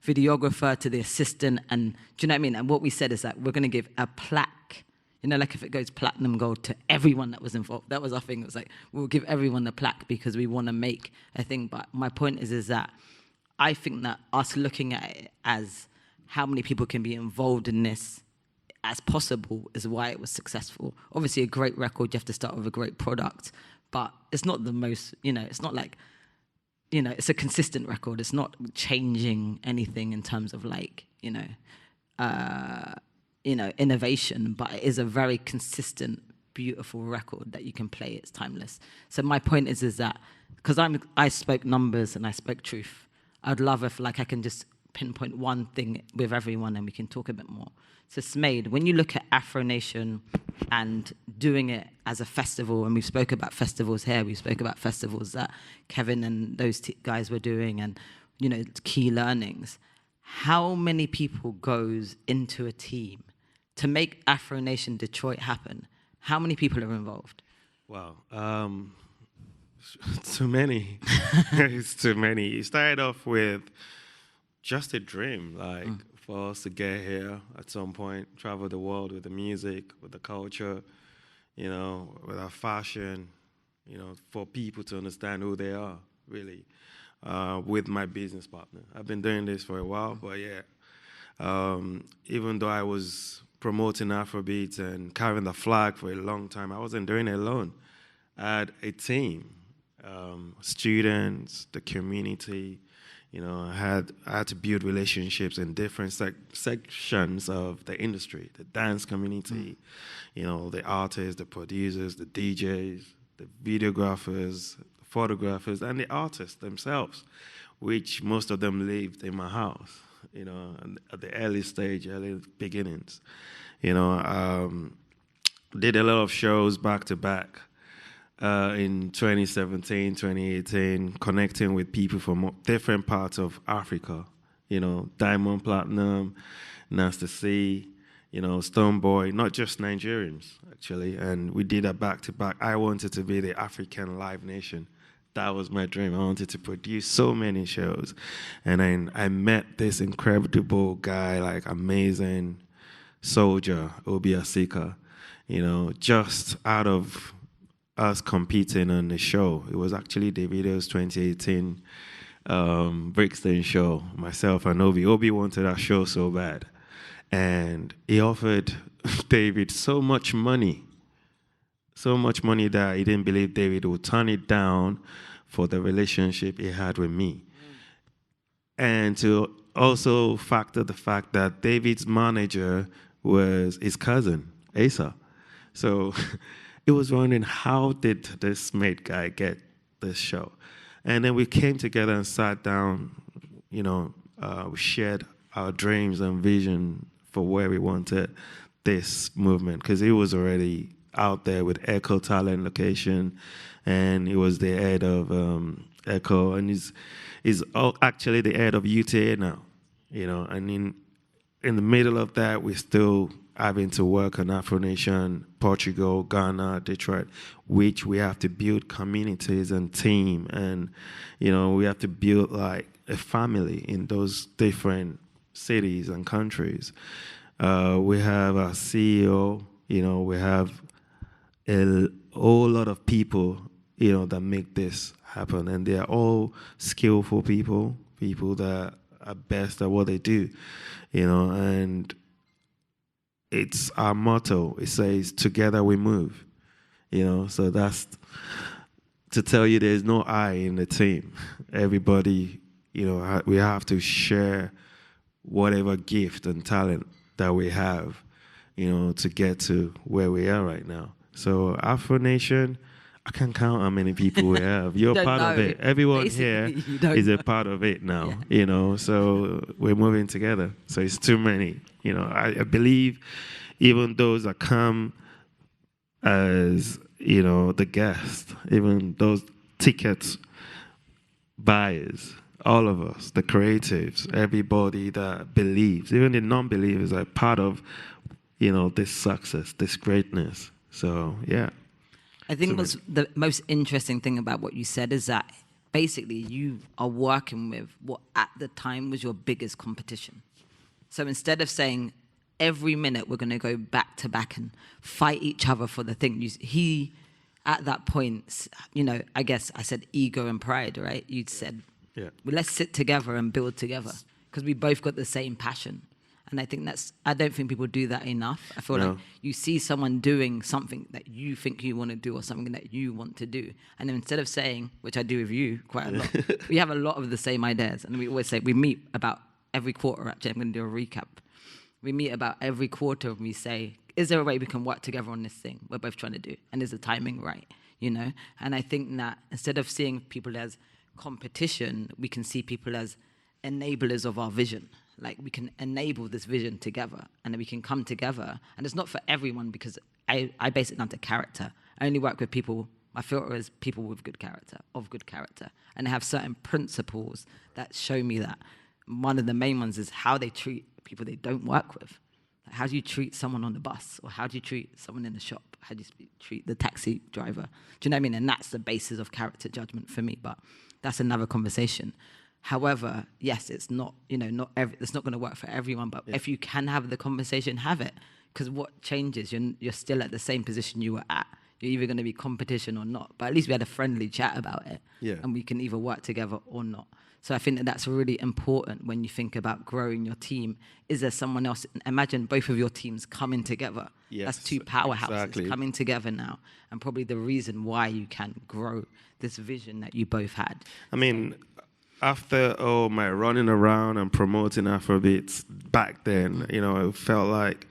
videographer to the assistant, and do you know what I mean? And what we said is that we're going to give a plaque, you know, like if it goes platinum gold to everyone that was involved. That was our thing. It was like, we'll give everyone the plaque because we want to make a thing. But my point is that I think that us looking at it as how many people can be involved in this as possible is why it was successful. Obviously, a great record, you have to start with a great product, but it's not the most, you know, it's not like, you know, it's a consistent record. It's not changing anything in terms of like, innovation, but it is a very consistent, beautiful record that you can play. It's timeless. So my point is that, because I spoke numbers and I spoke truth, I'd love if like I can just pinpoint one thing with everyone and we can talk a bit more. So Smaid, when you look at Afronation and doing it as a festival, and we spoke about festivals here, we spoke about festivals that Kevin and those guys were doing, and, you know, key learnings. How many people goes into a team to make Afronation Detroit happen? How many people are involved? Wow. Too many. It's too many. It started off with just a dream, like for us to get here at some point, travel the world with the music, with the culture, you know, with our fashion, you know, for people to understand who they are, really, with my business partner. I've been doing this for a while, but yeah, even though I was promoting Afrobeats and carrying the flag for a long time, I wasn't doing it alone. I had a team, students, the community. You know, I had to build relationships in different sections of the industry, the dance community, you know, the artists, the producers, the DJs, the videographers, the photographers, and the artists themselves, which most of them lived in my house, you know, at the early beginnings. You know, did a lot of shows back to back. In 2017, 2018, connecting with people from different parts of Africa, you know, Diamond Platinum, Nasty C, you know, Stoneboy, not just Nigerians, actually, and we did that back to back. I wanted to be the African Live Nation. That was my dream. I wanted to produce so many shows, and then I met this incredible guy, like amazing soldier, Obi Asika, you know, just out of us competing on the show. It was actually Davido's 2018 Brixton show. Myself and Obi. Obi wanted that show so bad. And he offered David so much money that he didn't believe David would turn it down for the relationship he had with me. And to also factor the fact that David's manager was his cousin, Asa. So it was wondering, how did this Smaid guy get this show? And then we came together and sat down, you know, we shared our dreams and vision for where we wanted this movement, because he was already out there with Echo Talent Location, and he was the head of Echo, and he's actually the head of UTA now, you know, and in the middle of that, we're still having to work on Afronation, Portugal, Ghana, Detroit, which we have to build communities and team, and, you know, we have to build like a family in those different cities and countries. We have our CEO, you know, we have a whole lot of people, you know, that make this happen, and they are all skillful people that are best at what they do, you know, and it's our motto. It says, together we move, you know, so that's to tell you there's no I in the team. Everybody, you know, we have to share whatever gift and talent that we have, you know, to get to where we are right now. So Afronation, I can't count how many people we have. You're part of it. Everyone Basically, here is a part of it now, you know, so we're moving together. So it's too many, you know. I believe even those that come as, you know, the guests, even those tickets buyers, all of us, the creatives, everybody that believes, even the non-believers are part of, you know, this success, this greatness. So, yeah. I think the most interesting thing about what you said is that basically you are working with what at the time was your biggest competition. So instead of saying every minute we're going to go back to back and fight each other for the thing, he at that point, I guess I said ego and pride, right? You'd said, well, let's sit together and build together because we both got the same passion. And I think I don't think people do that enough. I feel like you see someone doing something that you think you want to do or something that you want to do. And then instead of saying, which I do with you quite a lot, we have a lot of the same ideas. And we always say, we meet about every quarter, actually, I'm going to do a recap. We meet about every quarter and we say, is there a way we can work together on this thing we're both trying to do? And is the timing right? And I think that instead of seeing people as competition, we can see people as enablers of our vision. Like we can enable this vision together and then we can come together. And it's not for everyone because I base it down to character. I only work with people, my filter is people with good character, of good character. And they have certain principles that show me that. One of the main ones is how they treat people they don't work with. Like how do you treat someone on the bus? Or how do you treat someone in the shop? How do you treat the taxi driver? Do you know what I mean? And that's the basis of character judgment for me, but that's another conversation. However, yes, it's not, it's not going to work for everyone, but if you can have the conversation, have it. Because what changes? You're still at the same position you were at. You're either going to be competition or not. But at least we had a friendly chat about it. Yeah. And we can either work together or not. So I think that's really important when you think about growing your team. Is there someone else? Imagine both of your teams coming together. Yes, that's two powerhouses coming together now. And probably the reason why you can grow this vision that you both had. I mean, after all my running around and promoting Afrobeats back then, it felt like,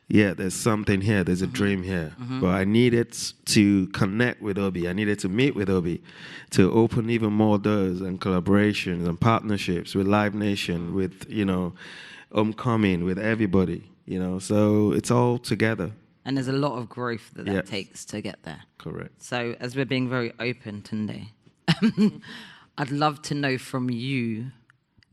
there's something here, there's a dream here. But I needed to connect with Obi. I needed to meet with Obi to open even more doors and collaborations and partnerships with Live Nation, with, Homecoming, with everybody, So it's all together. And there's a lot of growth that takes to get there. Correct. So as we're being very open today, I'd love to know from you,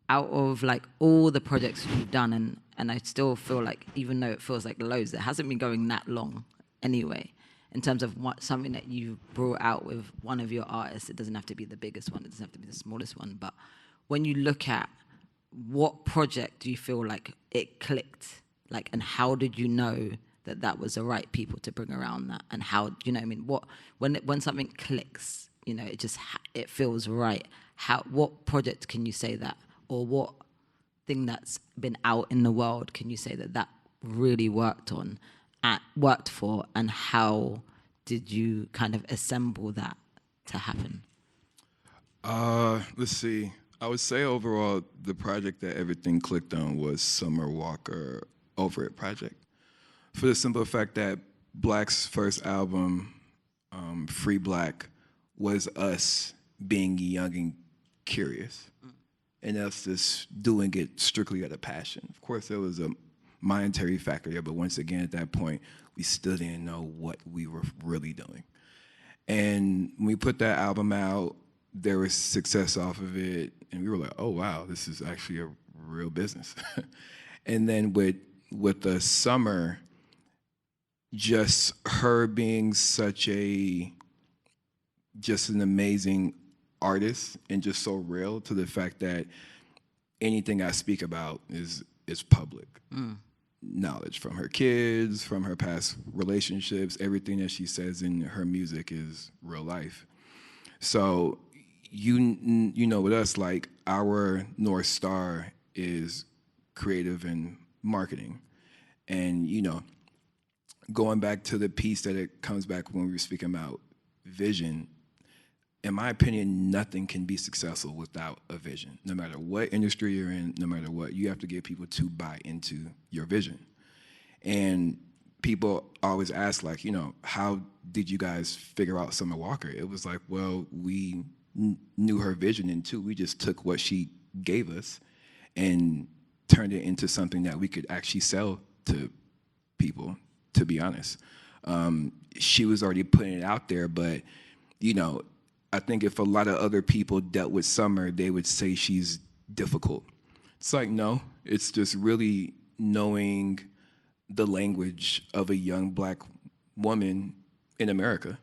out of like all the projects you've done, and I still feel like, even though it feels like loads, it hasn't been going that long anyway, in terms of something that you brought out with one of your artists. It doesn't have to be the biggest one, it doesn't have to be the smallest one, but when you look at what project do you feel like it clicked, like, and how did you know that was the right people to bring around that, and how, when something clicks, it just it feels right. What project can you say that, or what thing that's been out in the world can you say that really worked for, and how did you kind of assemble that to happen? Let's see. I would say overall the project that everything clicked on was Summer Walker Over It project, for the simple fact that Black's first album, Free Black, was us being young and curious, and us just doing it strictly out of passion. Of course, there was a monetary factor there, but once again, at that point, we still didn't know what we were really doing. And when we put that album out, there was success off of it, and we were like, oh, wow, this is actually a real business. And then with the Summer, just her being just an amazing artist and just so real, to the fact that anything I speak about is public knowledge, from her kids, from her past relationships. Everything that she says in her music is real life. So with us, like, our North Star is creative and marketing. And going back to the piece that it comes back when we were speaking about vision, in my opinion, nothing can be successful without a vision. No matter what industry you're in, no matter what, you have to get people to buy into your vision. And people always ask, like, how did you guys figure out Summer Walker? It was like, well, we knew her vision, and two, we just took what she gave us and turned it into something that we could actually sell to people, to be honest. She was already putting it out there, but, I think if a lot of other people dealt with Summer, they would say she's difficult. It's like, no, it's just really knowing the language of a young Black woman in America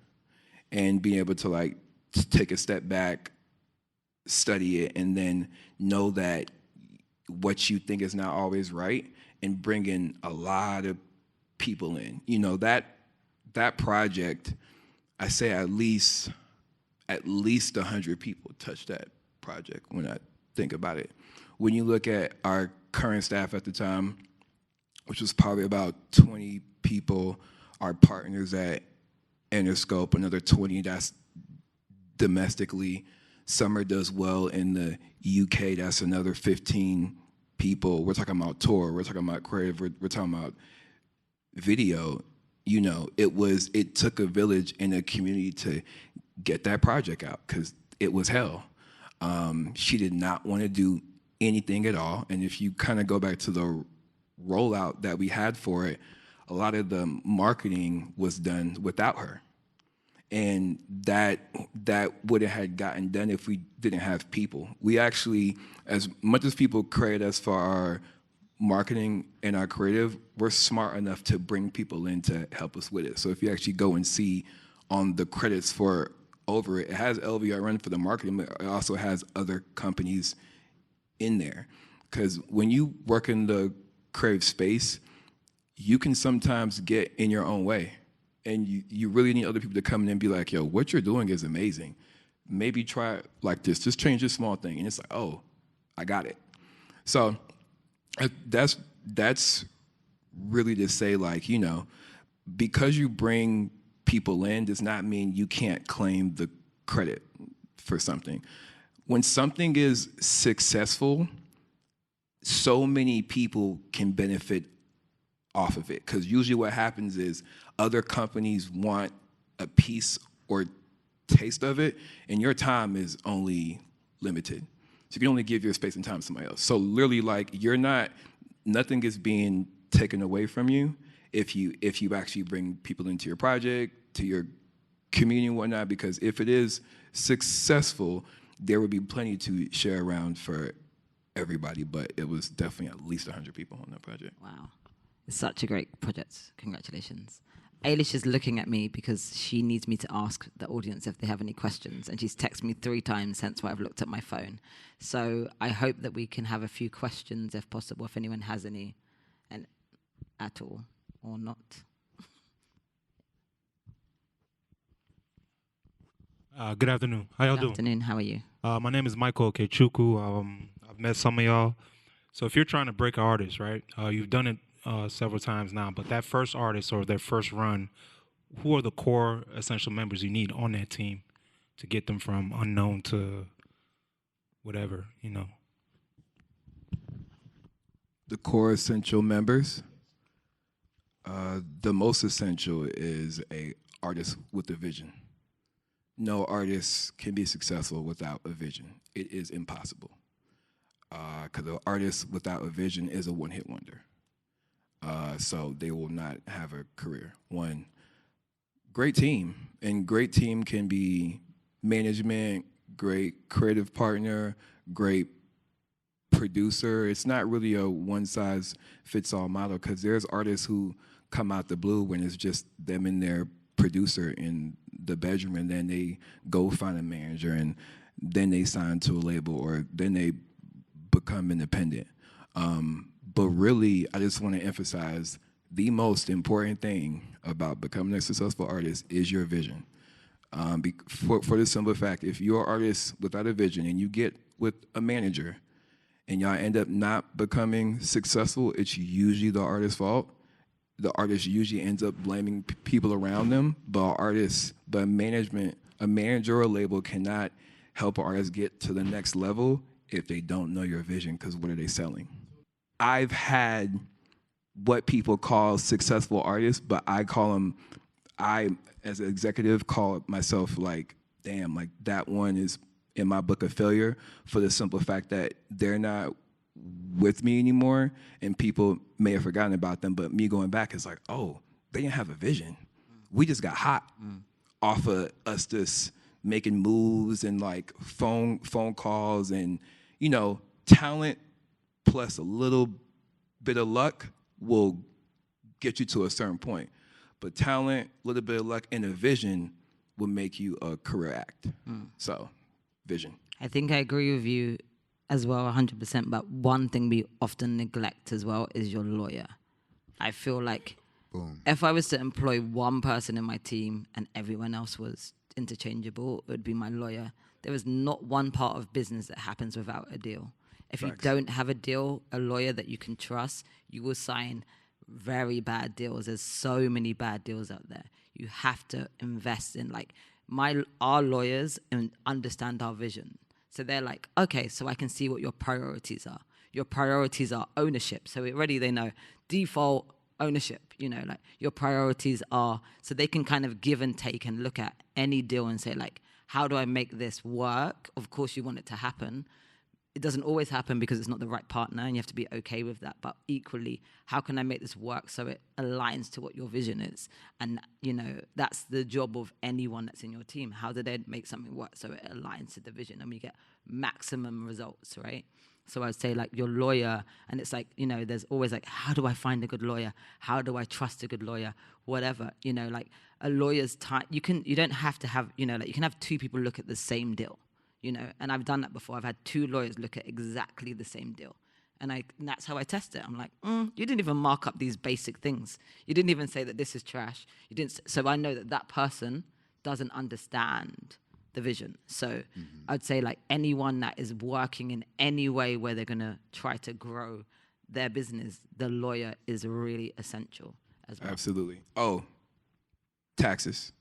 and being able to, like, take a step back, study it, and then know that what you think is not always right, and bring in a lot of people in. You know, that project, I say at least 100 people touched that project when I think about it. When you look at our current staff at the time, which was probably about 20 people, our partners at Interscope, another 20 that's domestically. Summer does well in the UK, that's another 15 people. We're talking about tour, we're talking about creative, we're talking about video. You know, it took a village and a community to get that project out, because it was hell. She did not want to do anything at all. And if you kind of go back to the rollout that we had for it, a lot of the marketing was done without her. And that wouldn't have gotten done if we didn't have people. We actually, as much as people credit us for our marketing and our creative, we're smart enough to bring people in to help us with it. So if you actually go and see on the credits for Over It, it has LVRN for the marketing, but it also has other companies in there. Because when you work in the creative space, you can sometimes get in your own way. And you really need other people to come in and be like, yo, what you're doing is amazing. Maybe try it like this. Just change this small thing. And it's like, oh, I got it. So that's really to say, like, you know, because you bring people in does not mean you can't claim the credit for something. When something is successful, so many people can benefit off of it. Because usually what happens is other companies want a piece or taste of it, and your time is only limited. So you can only give your space and time to somebody else. So literally, like, nothing is being taken away from you if you actually bring people into your project, to your community and whatnot, because if it is successful, there would be plenty to share around for everybody, but it was definitely at least 100 people on that project. Wow. It's such a great project. Congratulations. Ailish is looking at me because she needs me to ask the audience if they have any questions, and she's texted me 3 times since I've looked at my phone. So I hope that we can have a few questions, if possible, if anyone has any, and at all, or not. Good afternoon. How y'all doing? Good afternoon. How are you? My name is Michael Okechukwu. I've met some of y'all. So if you're trying to break an artist, right, you've done it several times now, but that first artist or their first run, who are the core essential members you need on that team to get them from unknown to whatever, you know? The core essential members, the most essential is a artist with a vision. No artist can be successful without a vision. It is impossible. Because an artist without a vision is a one-hit wonder. So they will not have a career. One, great team. And great team can be management, great creative partner, great producer. It's not really a one-size-fits-all model, because there's artists who come out the blue when it's just them and their producer in the bedroom, and then they go find a manager, and then they sign to a label, or then they become independent. But really, I just want to emphasize the most important thing about becoming a successful artist is your vision. For the simple fact, if you're an artist without a vision and you get with a manager and y'all end up not becoming successful, it's usually the artist's fault. The artist usually ends up blaming people around them, but a manager or a label cannot help an artist get to the next level if they don't know your vision, because what are they selling? I've had what people call successful artists, but I, as an executive, call myself like, damn, like that one is in my book of failure, for the simple fact that they're not with me anymore, and people may have forgotten about them, but me going back is like, oh, they didn't have a vision. We just got hot off of us just making moves and like phone calls, and, you know, talent plus a little bit of luck will get you to a certain point. But talent, a little bit of luck, and a vision will make you a career act. So vision. I think I agree with you as well, 100%. But one thing we often neglect as well is your lawyer. I feel like if I was to employ one person in my team and everyone else was interchangeable, it would be my lawyer. There is not one part of business that happens without a deal. If you don't have a deal, a lawyer that you can trust, you will sign very bad deals. There's so many bad deals out there. You have to invest in our lawyers and understand our vision. So they're like, okay, so I can see what your priorities are. Your priorities are ownership. So already they know default ownership, your priorities are, so they can kind of give and take and look at any deal and say how do I make this work? Of course you want it to happen. It doesn't always happen because it's not the right partner and you have to be okay with that. But equally, how can I make this work so it aligns to what your vision is? And, that's the job of anyone that's in your team. How do they make something work so it aligns to the vision and we get maximum results, right? So I'd say your lawyer, and it's there's always how do I find a good lawyer? How do I trust a good lawyer? Whatever, a lawyer's time, you don't have to have, you can have two people look at the same deal. And I've done that before. I've had two lawyers look at exactly the same deal. And that's how I test it. I'm like, you didn't even mark up these basic things. You didn't even say that this is trash. You didn't. So I know that person doesn't understand the vision. So I'd say anyone that is working in any way where they're going to try to grow their business, the lawyer is really essential as well. Absolutely. Oh, taxes.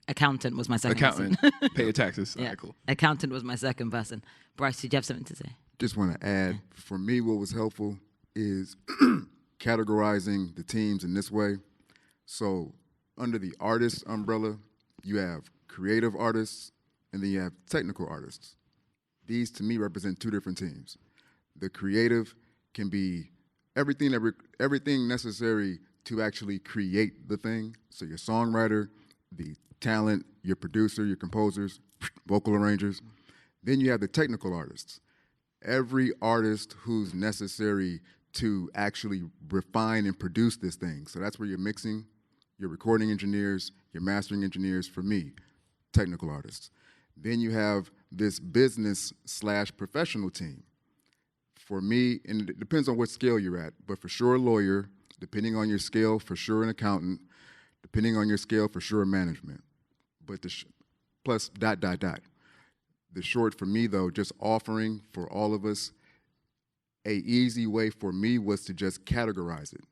Accountant was my second Accountant. person. Pay your taxes. Yeah. All right, cool. Accountant was my second person. Bryce, did you have something to say? Just want to add, for me, what was helpful is categorizing the teams in this way. So under the artist umbrella, you have creative artists, and then you have technical artists. These, to me, represent two different teams. The creative can be everything necessary to actually create the thing. So your songwriter, the talent, your producer, your composers, vocal arrangers. Then you have the technical artists. Every artist who's necessary to actually refine and produce this thing. So that's where you're mixing, your recording engineers, your mastering engineers, for me, technical artists. Then you have this business/professional team. For me, and it depends on what scale you're at, but for sure a lawyer, depending on your scale, for sure an accountant, depending on your scale, for sure management. But plus ... The short for me, though, just offering for all of us, a easy way for me was to just categorize it.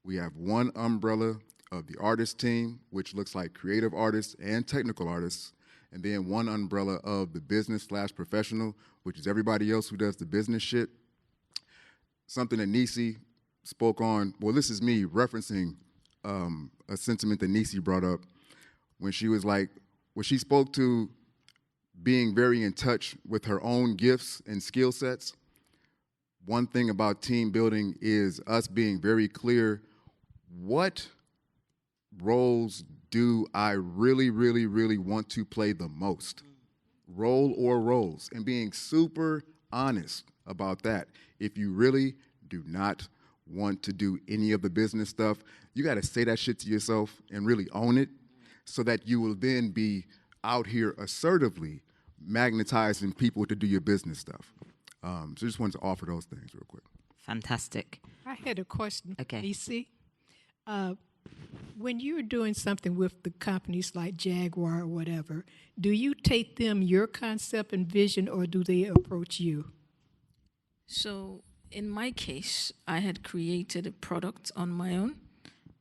We have one umbrella of the artist team, which looks like creative artists and technical artists, and then one umbrella of the business/professional, which is everybody else who does the business shit. Something that Nisi spoke on, well, this is me referencing a sentiment that Nisi brought up when she was when she spoke to being very in touch with her own gifts and skill sets. One thing about team building is us being very clear, what roles do I really, really, really want to play the most? Role or roles, and being super honest about that. If you really do not want to do any of the business stuff, you got to say that shit to yourself and really own it so that you will then be out here assertively magnetizing people to do your business stuff. So just wanted to offer those things real quick. Fantastic. I had a question, Okay. DC. When you're doing something with the companies like Jaguar or whatever, do you take them your concept and vision, or do they approach you? So in my case, I had created a product on my own,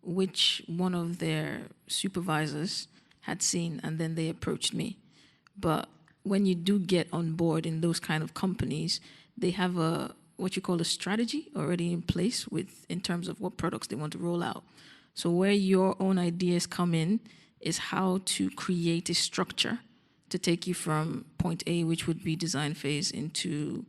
which one of their supervisors had seen, and then they approached me. But when you do get on board in those kind of companies, they have what you call a strategy already in place in terms of what products they want to roll out. So where your own ideas come in is how to create a structure to take you from point A, which would be design phase, into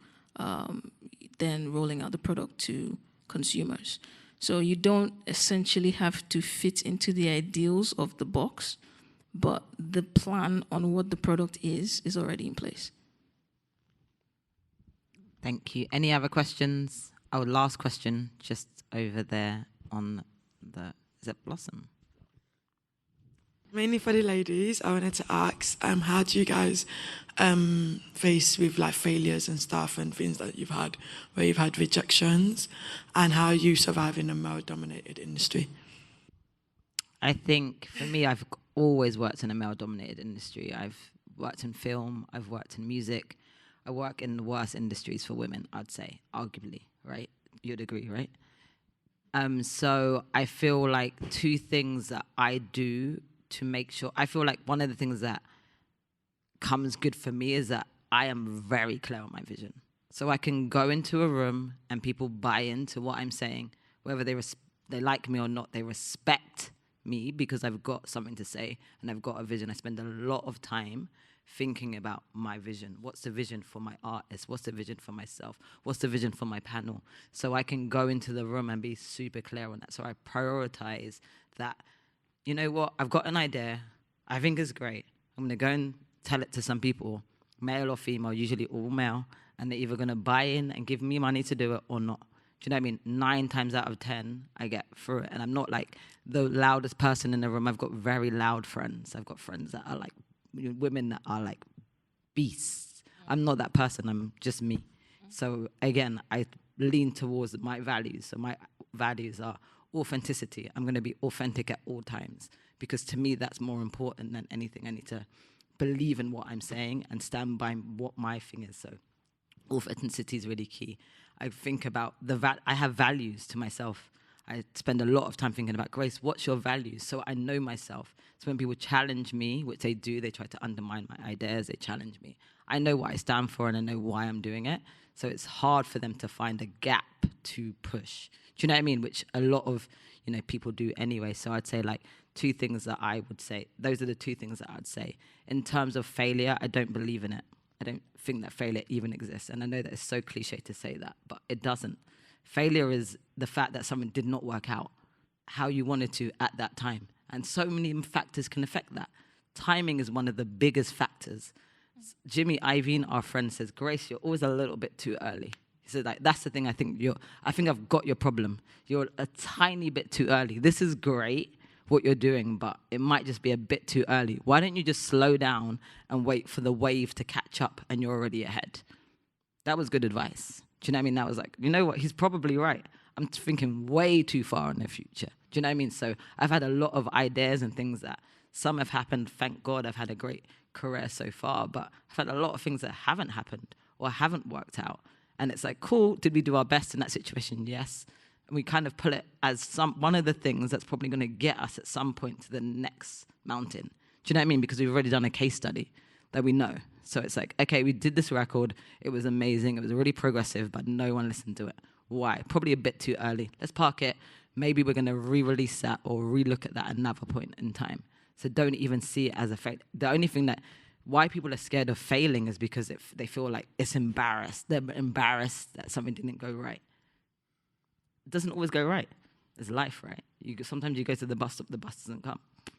then rolling out the product to consumers. So you don't essentially have to fit into the ideals of the box, but the plan on what the product is already in place. Thank you. Any other questions? Oh, last question, just over there on is it Blossom? Mainly for the ladies, I wanted to ask, how do you guys face with like failures and stuff and things that you've had, where you've had rejections, and how you survive in a male-dominated industry? I think for me, I've always worked in a male-dominated industry. I've worked in film, I've worked in music. I work in the worst industries for women, I'd say, arguably, right? You'd agree, right? So I feel like two things that I do to make sure, I feel like one of the things that comes good for me is that I am very clear on my vision. So I can go into a room and people buy into what I'm saying, whether they like me or not, they respect me because I've got something to say and I've got a vision. I spend a lot of time thinking about my vision. What's the vision for my artist? What's the vision for myself? What's the vision for my panel? So I can go into the room and be super clear on that. So I prioritize that. You know what? I've got an idea. I think it's great. I'm going to go and tell it to some people, male or female, usually all male, and they're either going to buy in and give me money to do it or not. Do you know what I mean? 9 times out of 10, I get through it. And I'm not like the loudest person in the room. I've got very loud friends. I've got friends that are like women that are like beasts. I'm not that person. I'm just me. So again, I lean towards my values. So my values are authenticity. I'm going to be authentic at all times because to me, that's more important than anything. I need to believe in what I'm saying and stand by what my thing is. So authenticity is really key. I think about I have values to myself. I spend a lot of time thinking about, Grace, what's your values? So I know myself. So when people challenge me, which they do, they try to undermine my ideas, they challenge me. I know what I stand for and I know why I'm doing it. So it's hard for them to find a gap to push. Do you know what I mean? Which a lot of, people do anyway. So I'd say like 2 things that I would say. Those are the 2 things that I'd say. In terms of failure, I don't believe in it. I don't think that failure even exists. And I know that it's so cliche to say that, but it doesn't. Failure is the fact that something did not work out how you wanted to at that time. And so many factors can affect that. Timing is one of the biggest factors. Jimmy Iovine, our friend, says, Grace, you're always a little bit too early. He said, like, that's the thing I think I've got your problem. You're a tiny bit too early. This is great, what you're doing, but it might just be a bit too early. Why don't you just slow down and wait for the wave to catch up and you're already ahead? That was good advice. Do you know what I mean? That was like, you know what? He's probably right. I'm thinking way too far in the future. Do you know what I mean? So I've had a lot of ideas and things that some have happened. Thank God I've had a great career so far, but I've had a lot of things that haven't happened or haven't worked out. And it's like, cool, did we do our best in that situation? Yes. And we kind of pull it as one of the things that's probably going to get us at some point to the next mountain. Do you know what I mean? Because we've already done a case study that we know. So it's like, okay, we did this record. It was amazing. It was really progressive, but no one listened to it. Why? Probably a bit too early. Let's park it. Maybe we're going to re-release that or re-look at that at another point in time. So don't even see it as a failure. The only thing why people are scared of failing is because they feel like it's embarrassed. They're embarrassed that something didn't go right. It doesn't always go right. It's life, right? Sometimes you go to the bus stop, the bus doesn't come. Do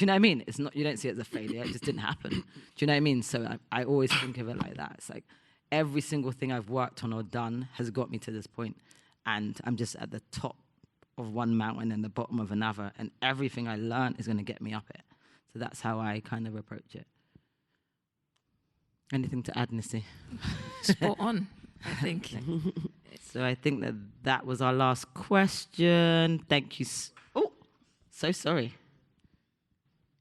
you know what I mean? It's not. You don't see it as a failure. It just didn't happen. Do you know what I mean? So I always think of it like that. It's like every single thing I've worked on or done has got me to this point, and I'm just at the top of one mountain and the bottom of another, and everything I learn is going to get me up it. So that's how I kind of approach it. Anything to add, Nissi? Spot on, I think. So I think that was our last question. Thank you. Oh, so sorry.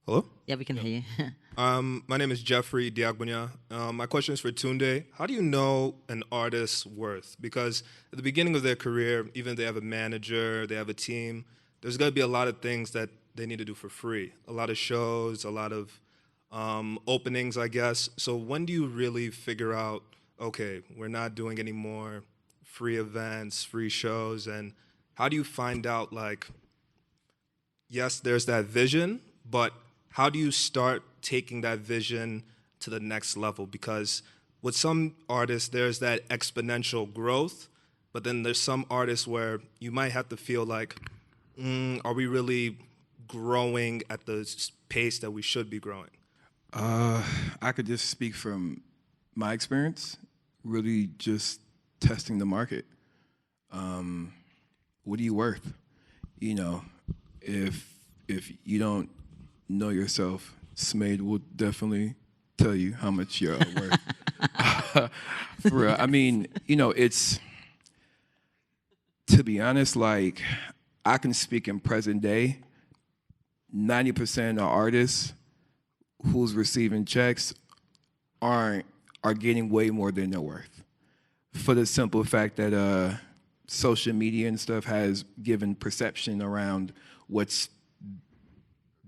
Hello? Yeah, we can hear you. My name is Jeffrey Diagbunya. My question is for Tunde. How do you know an artist's worth? Because at the beginning of their career, even if they have a manager, they have a team, there's going to be a lot of things that they need to do for free. A lot of shows, a lot of openings, I guess. So when do you really figure out, okay, we're not doing any more free events, free shows, and how do you find out, like, yes, there's that vision, but how do you start taking that vision to the next level? Because with some artists, there's that exponential growth, but then there's some artists where you might have to feel like, are we really growing at the pace that we should be growing? I could just speak from my experience, really just testing the market. What are you worth? You know, if you don't know yourself. Smade will definitely tell you how much you're worth. For real. I mean, it's, to be honest, like, I can speak in present day. 90% of artists who's receiving checks are getting way more than they're worth. For the simple fact that social media and stuff has given perception around what's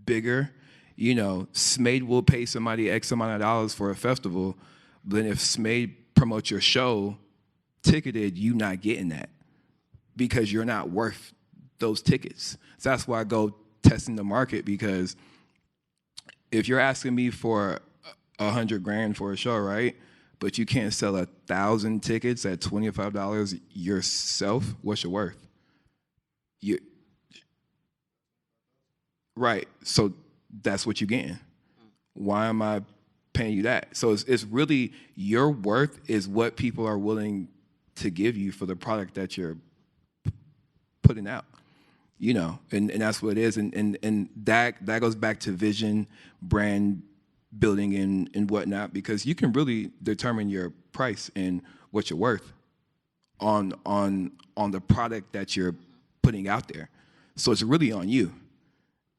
bigger. Smade will pay somebody X amount of dollars for a festival, but then if Smade promotes your show, ticketed, you not getting that because you're not worth those tickets. So that's why I go testing the market, because if you're asking me for $100,000 for a show, right? But you can't sell 1,000 tickets at $25 yourself, what's your worth? Right. So that's what you're getting. Why am I paying you that? So it's really, your worth is what people are willing to give you for the product that you're putting out. And that's what it is. And that goes back to vision, brand building, and whatnot, because you can really determine your price and what you're worth on the product that you're putting out there. So it's really on you.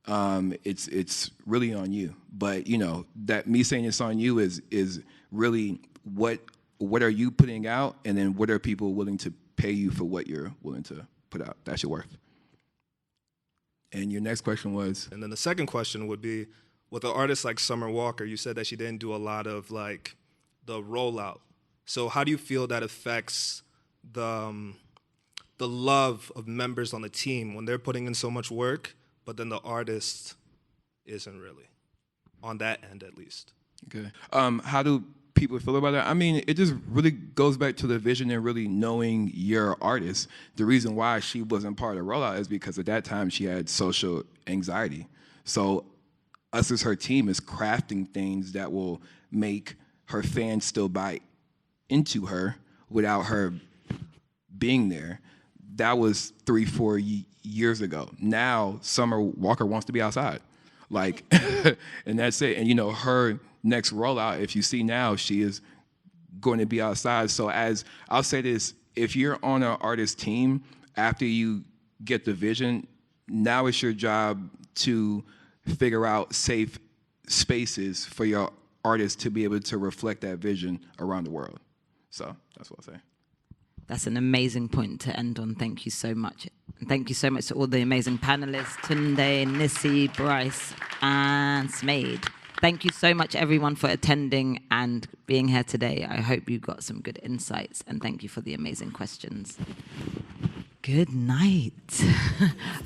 It's really on you. But that me saying it's on you is really what are you putting out, and then what are people willing to pay you for what you're willing to put out. That's your worth. And your next question was? And then the second question would be, with an artist like Summer Walker, you said that she didn't do a lot of like the rollout. So how do you feel that affects the love of members on the team when they're putting in so much work, but then the artist isn't really on that end, at least? Okay. How do people feel about that? I mean, it just really goes back to the vision and really knowing your artist. The reason why she wasn't part of the rollout is because at that time she had social anxiety. So us as her team is crafting things that will make her fans still buy into her without her being there. That was 3-4 years ago. Now Summer Walker wants to be outside. Like, and that's it. And her next rollout, if you see now, she is going to be outside. So as I'll say this, if you're on an artist team, after you get the vision, now it's your job to figure out safe spaces for your artists to be able to reflect that vision around the world. So that's what I'll say. That's an amazing point to end on. Thank you so much. And thank you so much to all the amazing panelists, Tunde, Nissi, Bryce, and Smade. Thank you so much, everyone, for attending and being here today. I hope you got some good insights, and thank you for the amazing questions. Good night.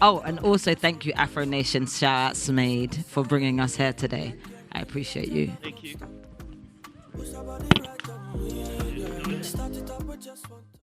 Oh, and also thank you, Afronation. Shout out Smade for bringing us here today. I appreciate you.